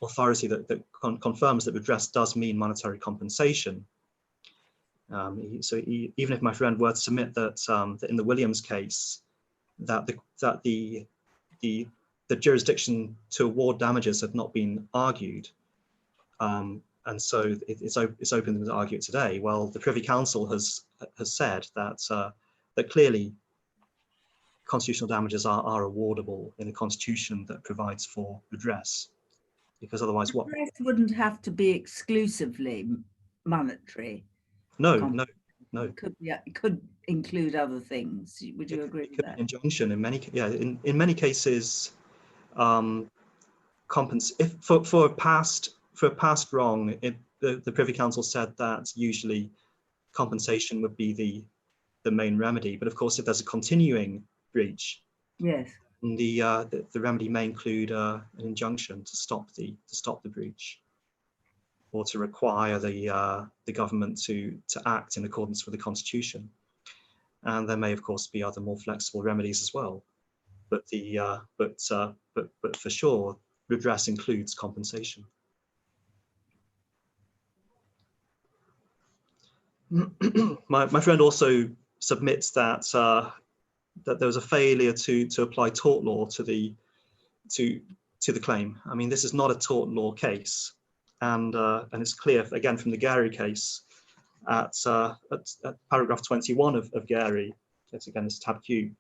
authority that confirms that redress does mean monetary compensation. So even if my friend were to submit that in the Williams case, that the jurisdiction to award damages had not been argued, and so it's open to argue it today. Well, the Privy Council has said that that clearly constitutional damages are awardable in a constitution that provides for redress, because otherwise what? Redress wouldn't have to be exclusively monetary. No. It could include other things. Would you agree with that? Injunction in many cases, for a past wrong, the Privy Council said that usually compensation would be the main remedy. But of course, if there's a continuing breach, yes, the remedy may include an injunction to stop the breach, or to require the government to act in accordance with the Constitution. And there may, of course, be other more flexible remedies as well. But but for sure, redress includes compensation. My friend also submits that that there was a failure to apply tort law to the claim. I mean, this is not a tort law case, and it's clear again from the Gary case at paragraph 21 of Gary. It's again this tab Q,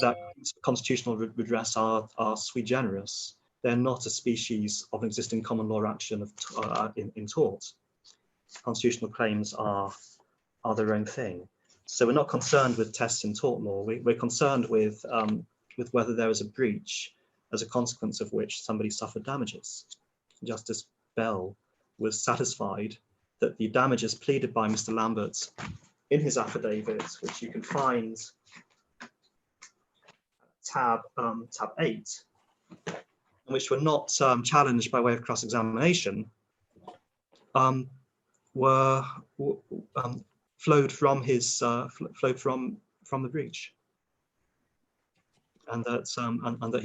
that constitutional redress are sui generis. They're not a species of an existing common law action in tort. Constitutional claims are their own thing. So we're not concerned with tests in tort law. We're concerned with whether there is a breach as a consequence of which somebody suffered damages. Justice Bell was satisfied that the damages pleaded by Mr. Lambert in his affidavit, which you can find tab 8, which were not challenged by way of cross-examination, were flowed from the breach, and that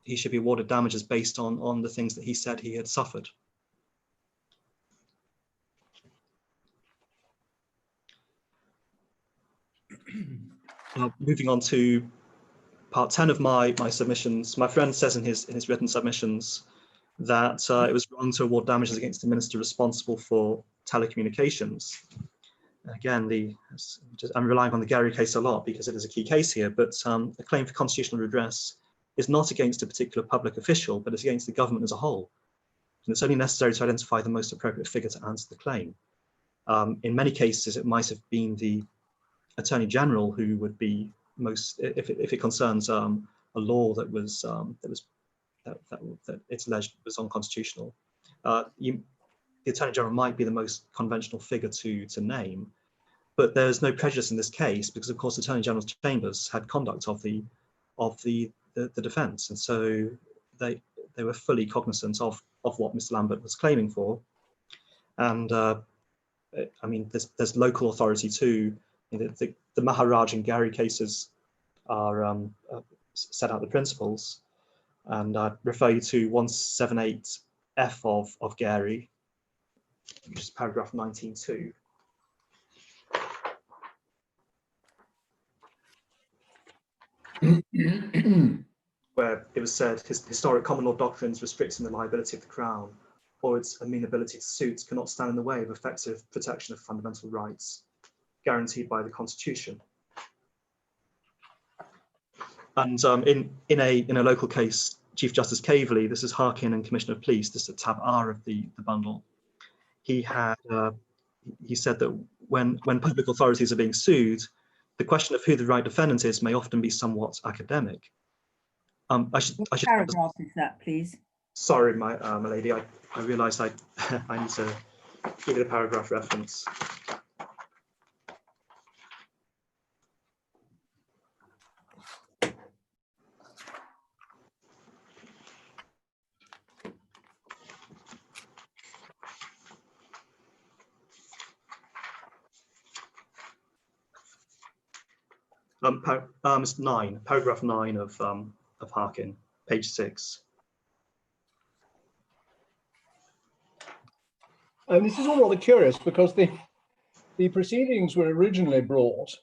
he should be awarded damages based on the things that he said he had suffered. Moving on to part 10 of my submissions, my friend says in his written submissions that it was wrong to award damages against the minister responsible for telecommunications. Again, I'm relying on the Gary case a lot because it is a key case here, but a claim for constitutional redress is not against a particular public official, but it's against the government as a whole. And it's only necessary to identify the most appropriate figure to answer the claim. In many cases, it might have been the Attorney General who would be most, if it concerns a law that it's alleged was unconstitutional. The Attorney General might be the most conventional figure to name, but there's no prejudice in this case because, of course, the Attorney General's chambers had conduct of the defence, and so they were fully cognizant of what Mr. Lambert was claiming for. And I mean, there's local authority too. The Maharaj and Gary cases are set out the principles, and I refer you to 178F of Gary, which is paragraph 19.2. Where it was said, historic common law doctrines restricting the liability of the Crown or its amenability to suits cannot stand in the way of effective protection of fundamental rights guaranteed by the Constitution. And in a local case, Chief Justice Caveley, this is Harkin and Commissioner of Police, this is tab R of the bundle. He said that when public authorities are being sued, the question of who the right defendant is may often be somewhat academic. I should paragraph is that, please? Sorry, my lady, I realised I need to give you the paragraph reference. It's 9, paragraph 9 of Harkin, page 6. This is all rather curious because the proceedings were originally brought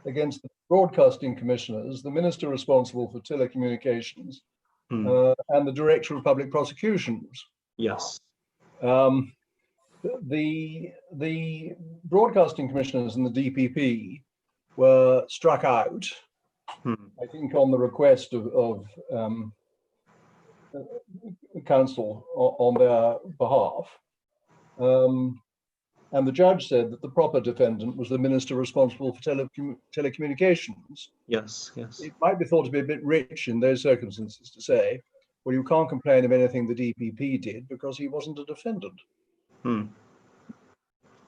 against the broadcasting commissioners, the minister responsible for telecommunications, and the director of public prosecutions. Yes. the broadcasting commissioners and the DPP were struck out, I think, on the request of counsel on their behalf. And the judge said that the proper defendant was the minister responsible for telecommunications. Yes, yes. It might be thought to be a bit rich in those circumstances to say, well, you can't complain of anything the DPP did because he wasn't a defendant. I mean,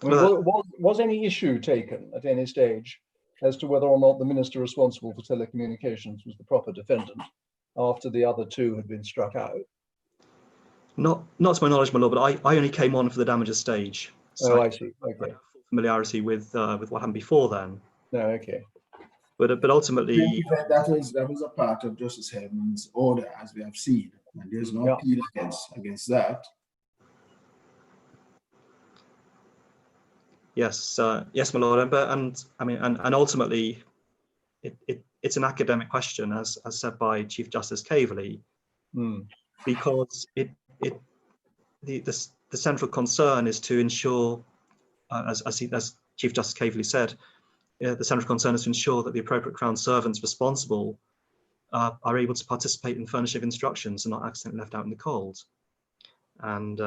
was any issue taken at any stage as to whether or not the minister responsible for telecommunications was the proper defendant after the other two had been struck out? Not to my knowledge, my lord, but I only came on for the damages stage. So I see. Okay. I have full familiarity with what happened before then. No, okay. But ultimately, that was a part of Justice Hellman's order, as we have seen, and there's no appeal against that. Yes, yes, my lord. And I mean, and ultimately, it's an academic question, as said by Chief Justice Caverley, because the central concern is to ensure, as Chief Justice Caverley said, the central concern is to ensure that the appropriate Crown servants responsible are able to participate in furnishing instructions and not accidentally left out in the cold. And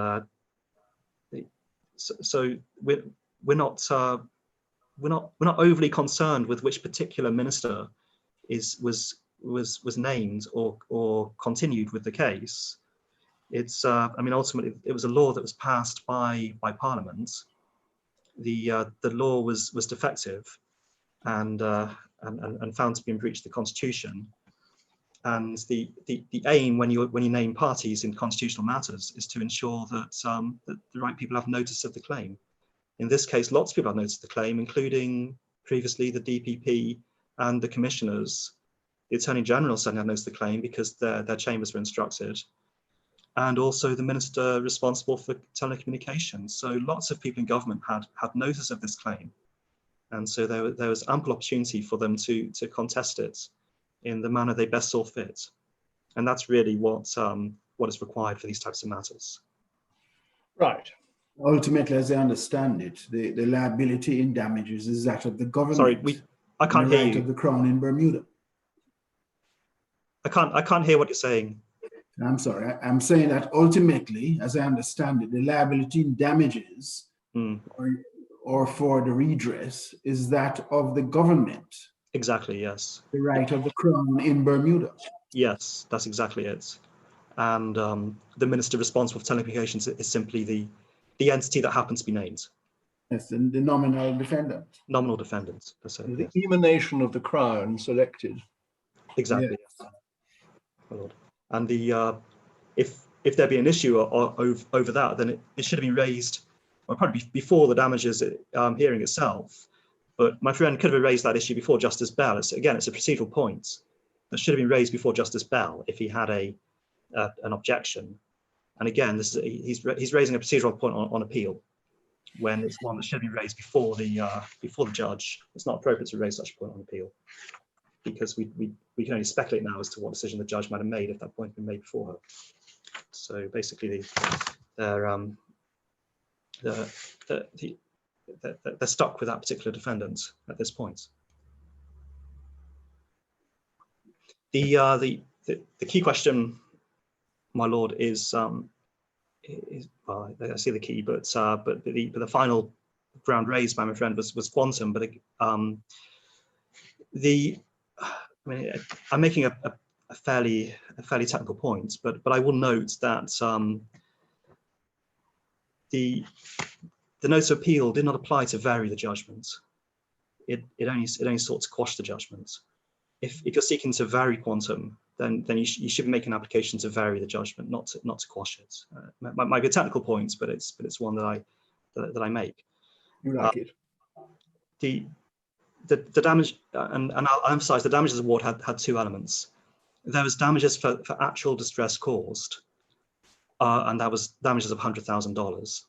so we're not overly concerned with which particular minister was named or continued with the case. It's I mean, ultimately it was a law that was passed by Parliament. The law was defective and found to be in breach of the Constitution. And the aim when you name parties in constitutional matters is to ensure that that the right people have notice of the claim. In this case, lots of people have notice of the claim, including previously the DPP and the commissioners. The Attorney General certainly had notice of the claim because their chambers were instructed, and also the minister responsible for telecommunications. So lots of people in government had notice of this claim, and so there was ample opportunity for them to contest it in the manner they best saw fit, and that's really what is required for these types of matters. Right. Ultimately, as I understand it, the liability in damages is that of the government. Sorry, I can't hear you. Of the Crown in Bermuda. I can't hear what you're saying. I'm sorry. I'm saying that ultimately, as I understand it, the liability in damages or for the redress is that of the government. Exactly. Yes. The right of the Crown in Bermuda. Yes, that's exactly it. And the minister responsible for telecommunications is simply the entity that happens to be named. Yes, the nominal defendant. Nominal defendant. That's it, The emanation of the Crown selected. Exactly. Yes. And if there be an issue over that, then it should have been raised, or probably before the damages hearing itself. But my friend could have raised that issue before Justice Bell. It's a procedural point that should have been raised before Justice Bell if he had an objection. And again, he's raising a procedural point on appeal when it's one that should be raised before the judge. It's not appropriate to raise such a point on appeal, because we can only speculate now as to what decision the judge might have made if that point had been made before her. So basically, they're stuck with that particular defendant at this point. The key question, my lord, is well, I see the key, but the final ground raised by my friend was quantum. But I mean, I'm making a fairly technical point, but I will note that the notice of appeal did not apply to vary the judgment. It only sought to quash the judgment. If you're seeking to vary quantum, then you should make an application to vary the judgment, not to quash it. Might be a technical point, but it's one that I make. You like it. The damage, and I'll emphasize, the damages award had two elements. There was damages for actual distress caused, and that was damages of $100,000.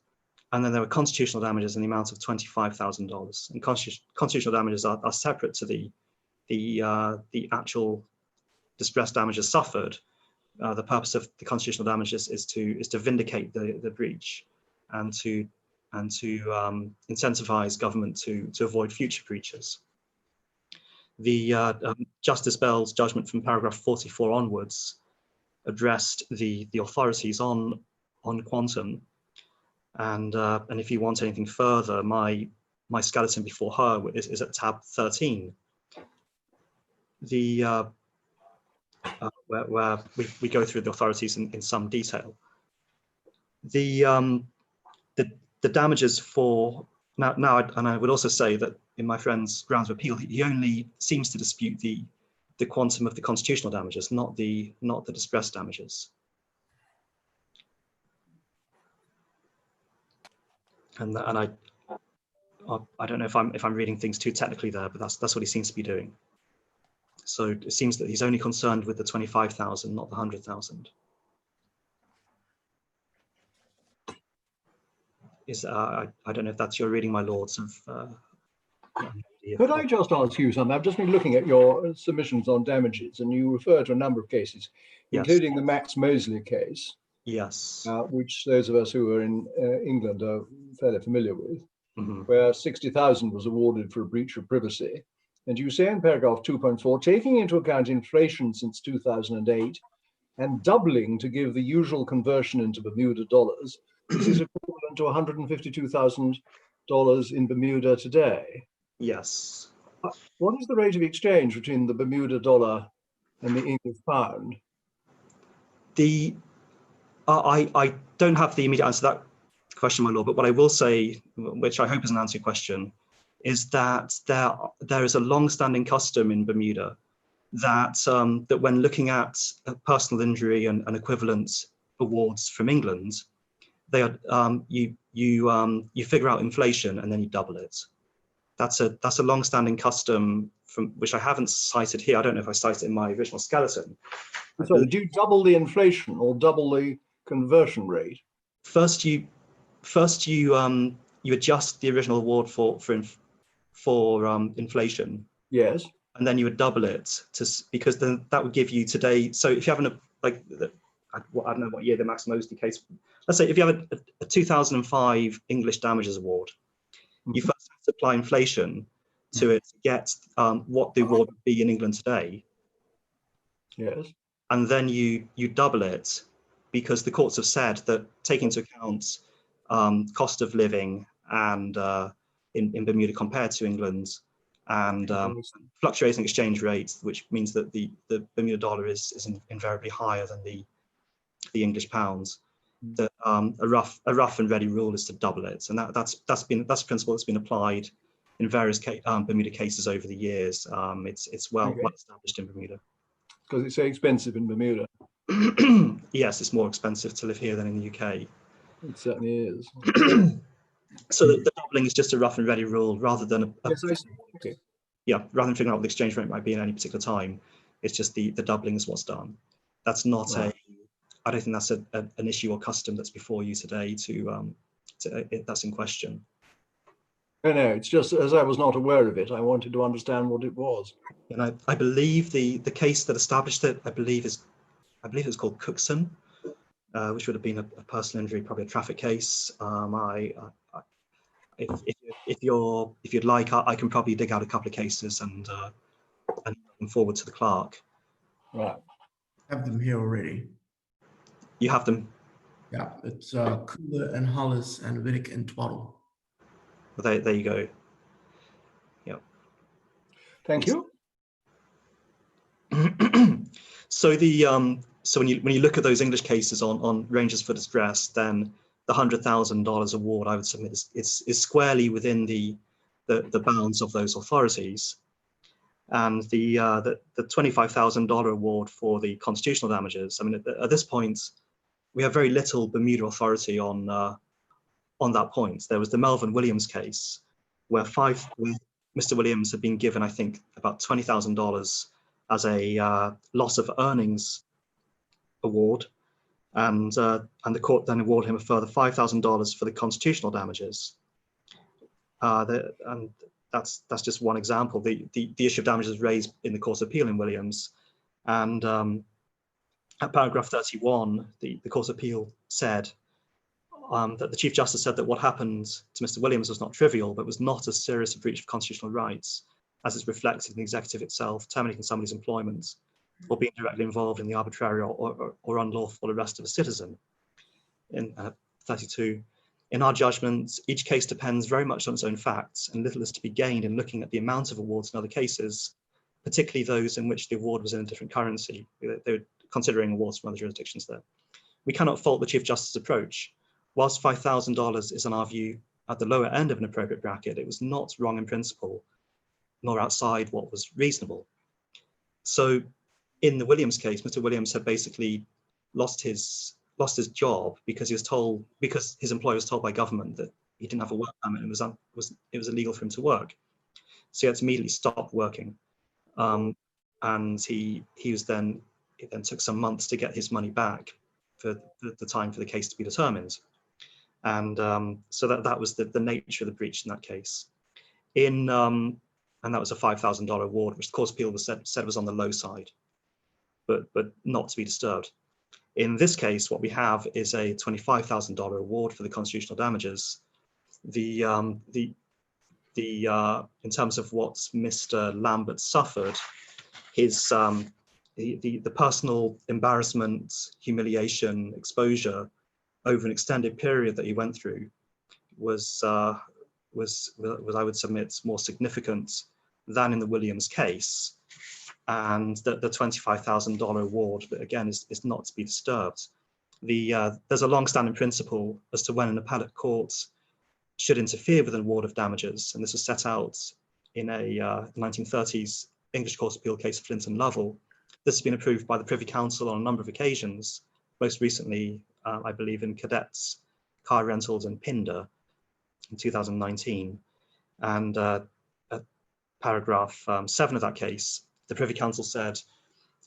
And then there were constitutional damages in the amount of $25,000. And constitutional damages are separate to the actual distress damages suffered. The purpose of the constitutional damages is to vindicate the breach and to and to incentivize government to avoid future breaches. The Justice Bell's judgment from paragraph 44 onwards addressed the authorities on quantum, and if you want anything further, my skeleton before her is at tab 13. Where we go through the authorities in some detail. The damages for now, and I would also say that in my friend's grounds of appeal, he only seems to dispute the quantum of the constitutional damages, not the distress damages. And I don't know if I'm reading things too technically there, but that's what he seems to be doing. So it seems that he's only concerned with the 25,000, not the 100,000. I don't know if that's your reading, my lords. Could I just ask you something? I've just been looking at your submissions on damages, and you refer to a number of cases, Yes. including the Max Mosley case, Yes. which those of us who are in England are fairly familiar with, Mm-hmm. where 60,000 was awarded for a breach of privacy. And you say in paragraph 2.4, taking into account inflation since 2008 and doubling to give the usual conversion into Bermuda dollars, this is equivalent to $152,000 in Bermuda today. Yes. What is the rate of exchange between the Bermuda dollar and the English pound? I don't have the immediate answer to that question, my lord, but what I will say, which I hope is an answer to your question, is that there is a long-standing custom in Bermuda that that when looking at personal injury and equivalent awards from England, they are you figure out inflation and then you double it. That's a long-standing custom from which I haven't cited here. I don't know if I cited it in my original skeleton. So do you double the inflation or double the conversion rate? First you adjust the original award for inflation. Yes. And then you would double it because then that would give you today. So if you have I don't know what year the Max Mosley case. Let's say if you have a 2005 English damages award, you first have to apply inflation to it to get what the award would be in England today. Yes. And then you double it because the courts have said that taking into account cost of living and in Bermuda compared to England and fluctuating exchange rates, which means that the Bermuda dollar is invariably higher than the English pounds. That a rough and ready rule is to double it, and that's a principle that's been applied in various Bermuda cases over the years. It's well established in Bermuda. Because it's so expensive in Bermuda. Yes, it's more expensive to live here than in the UK. It certainly is. So the doubling is just a rough and ready rule rather than yes, I see. Okay. Yeah, rather than figuring out what the exchange rate might be in any particular time, it's just the doubling is what's done. That's not I don't think that's an issue or custom that's before you today that's in question. No, it's just as I was not aware of it, I wanted to understand what it was. And I believe the case that established it, I believe it was called Cookson, which would have been a personal injury, probably a traffic case. If you'd like, I can probably dig out a couple of cases and move forward to the clerk. Right. I have them here already. You have them. Yeah, it's Kula and Hollis and Riddick and Twaddle. Well, there you go. Yeah. Thank you. So so when you look at those English cases on ranges for distress, then the $100,000 award I would submit is squarely within the bounds of those authorities, and the $25,000 award for the constitutional damages. I mean, at this point, we have very little Bermuda authority on that point. There was the Melvin Williams case, where Mr. Williams had been given, I think, about $20,000 as a loss of earnings award, and the court then awarded him a further $5,000 for the constitutional damages. And that's just one example. The issue of damages was raised in the Court of Appeal in Williams, and at paragraph 31, the Court of Appeal said, that the Chief Justice said that what happened to Mr. Williams was not trivial, but was not as serious a breach of constitutional rights as is reflected in the executive itself terminating somebody's employment or being directly involved in the arbitrary or unlawful arrest of a citizen. In 32, in our judgment, each case depends very much on its own facts, and little is to be gained in looking at the amount of awards in other cases, particularly those in which the award was in a different currency. They were considering awards from other jurisdictions there. We cannot fault the Chief Justice's approach. Whilst $5,000 is, in our view, at the lower end of an appropriate bracket, it was not wrong in principle, nor outside what was reasonable. So in the Williams case, Mr. Williams had basically lost his job because his employer was told by government that he didn't have a work permit and it was illegal for him to work. So he had to immediately stop working. And it then took some months to get his money back for the time for the case to be determined. And so that was the nature of the breach in that case. And that was a $5,000 award, which the Court of Appeal said was on the low side, but not to be disturbed. In this case, what we have is a $25,000 award for the constitutional damages. In terms of what Mr. Lambert suffered, his the personal embarrassment, humiliation, exposure over an extended period that he went through was I would submit more significant than in the Williams case, and that the $25,000 award, but again, is not to be disturbed. There's a long-standing principle as to when an appellate court should interfere with an award of damages, and this was set out in a 1930s English Court of Appeal case of Flint and Lovell. This has been approved by the Privy Council on a number of occasions, most recently, I believe, in Cadets, Car Rentals, and Pinder in 2019. And paragraph 7 of that case, the Privy Council said,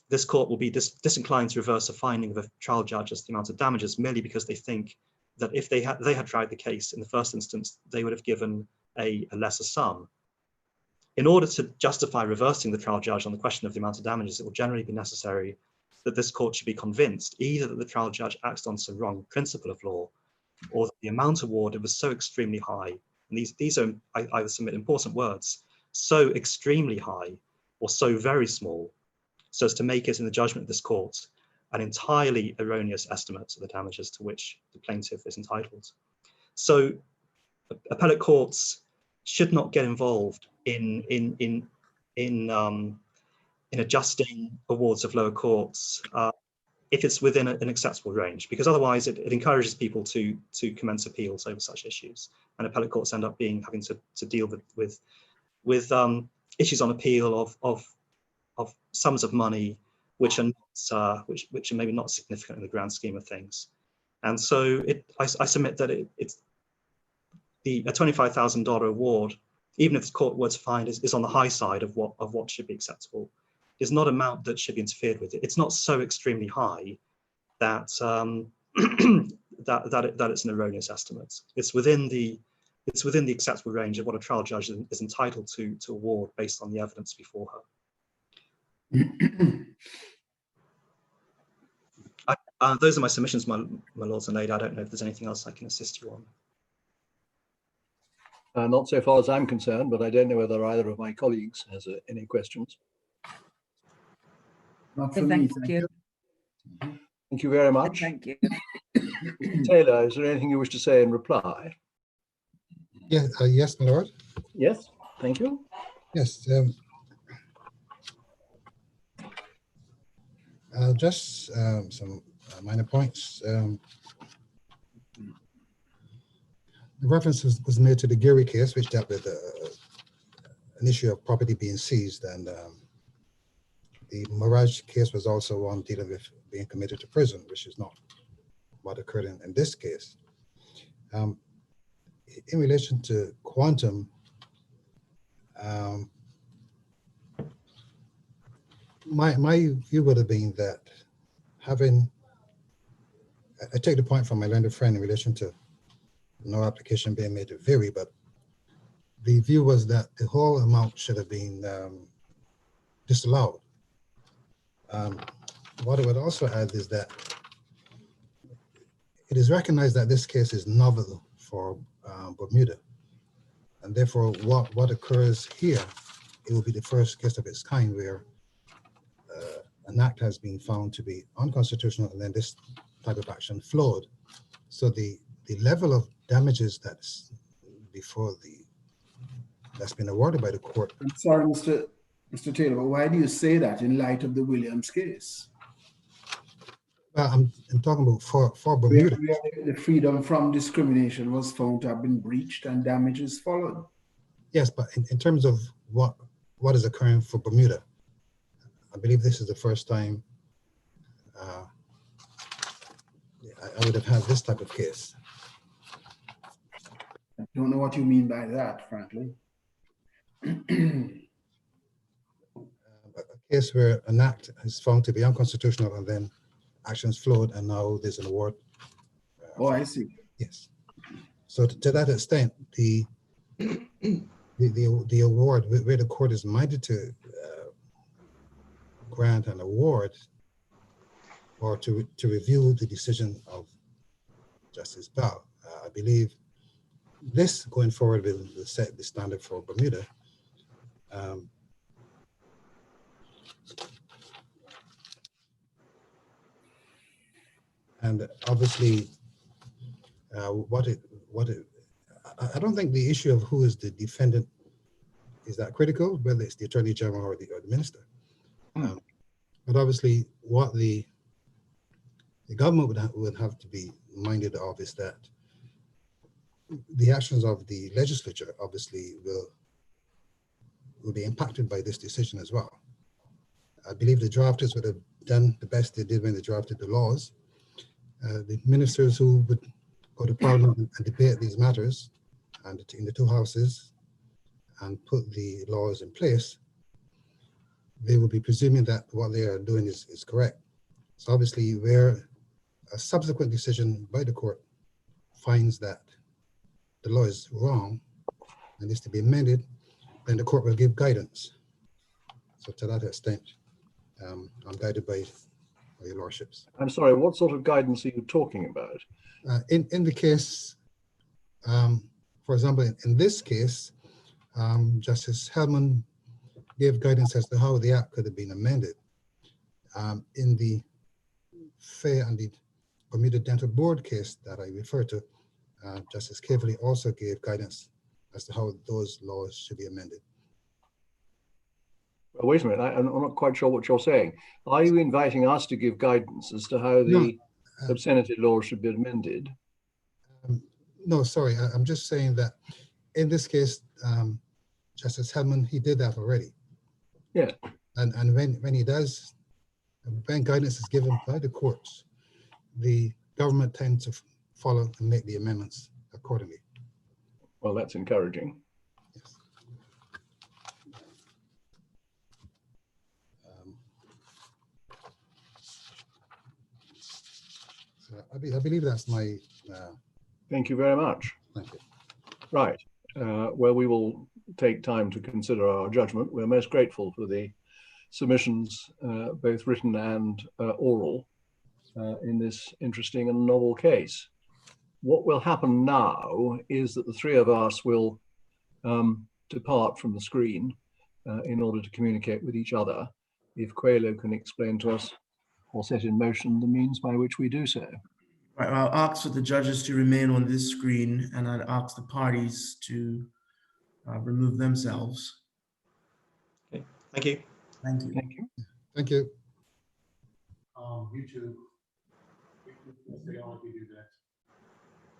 this court will be disinclined to reverse a finding of a trial judge as the amount of damages merely because they think that if they had tried the case in the first instance, they would have given a lesser sum. In order to justify reversing the trial judge on the question of the amount of damages, it will generally be necessary that this court should be convinced either that the trial judge acts on some wrong principle of law, or that the amount awarded was so extremely high, and these are, I would submit, important words, so extremely high or so very small, so as to make it in the judgment of this court an entirely erroneous estimate of the damages to which the plaintiff is entitled. So appellate courts should not get involved in adjusting awards of lower courts if it's within an acceptable range, because otherwise it encourages people to commence appeals over such issues, and appellate courts end up having to deal with issues on appeal of sums of money which are maybe not significant in the grand scheme of things. And so I submit that a $25,000 award, even if the court were to find is on the high side of what should be acceptable, is not an amount that should be interfered with. It's not so extremely high that that it's an erroneous estimate. It's within the acceptable range of what a trial judge is entitled to award based on the evidence before her. Those are my submissions, my lords and ladies. I don't know if there's anything else I can assist you on. Not so far as I'm concerned, but I don't know whether either of my colleagues has any questions. Not for me, Thank you. Thank you very much. Thank you. Taylor, is there anything you wish to say in reply? Yeah, yes, my lord. Yes, thank you. Yes. Just some minor points. The reference was made to the Geary case, which dealt with an issue of property being seized, and the Mirage case was also one dealing with being committed to prison, which is not what occurred in this case. In relation to quantum, my view would have been that I take the point from my learned friend in relation to no application being made to vary, but the view was that the whole amount should have been disallowed. What I would also add is that it is recognized that this case is novel for Bermuda, and therefore what occurs here, it will be the first case of its kind where an act has been found to be unconstitutional and then this type of action flowed. So the level of damages that's been awarded by the court. I'm sorry, Mr. Taylor, but why do you say that in light of the Williams case? Well, I'm talking about for Bermuda. Where the freedom from discrimination was found to have been breached and damages followed. Yes, but in terms of what is occurring for Bermuda, I believe this is the first time I would have had this type of case. I don't know what you mean by that, frankly. A case where an act is found to be unconstitutional and then actions flowed, and now there's an award. Oh, I see. Yes. So to that extent, the award where the court is minded to grant an award or to review the decision of Justice Bell, I believe this going forward will set the standard for Bermuda. And obviously, I don't think the issue of who is the defendant is that critical, whether it's the Attorney General or the Minister. But obviously, what the government would have to be minded of is that the actions of the legislature obviously will be impacted by this decision as well. I believe the drafters would have done the best they did when they drafted the laws. The ministers who would go to Parliament and debate these matters and in the two houses and put the laws in place, they will be presuming that what they are doing is correct. So obviously, where a subsequent decision by the court finds that the law is wrong and is to be amended, then the court will give guidance. So to that extent, I'm guided by your lordships. I'm sorry, what sort of guidance are you talking about? In the case, for example, in this case, Justice Hellman gave guidance as to how the act could have been amended. In the Fair and the Bermuda Dental Board case that I referred to, Justice Caverly also gave guidance as to how those laws should be amended. Well, wait a minute, I'm not quite sure what you're saying. Are you inviting us to give guidance as to how the obscenity law should be amended? No, sorry, I'm just saying that in this case, Justice Hellman, he did that already. Yeah. And when he does, when guidance is given by the courts, the government tends to follow and make the amendments accordingly. Well, that's encouraging. Yes. So I believe that's my. Thank you very much. Thank you. Right. Well, we will take time to consider our judgment. We're most grateful for the submissions, both written and oral, in this interesting and novel case. What will happen now is that the three of us will depart from the screen in order to communicate with each other. If Coelho can explain to us or set in motion the means by which we do so. Right, I'll ask for the judges to remain on this screen, and I'd ask the parties to remove themselves. Okay, thank you. Thank you. Thank you. Thank you. You two, if they all do that.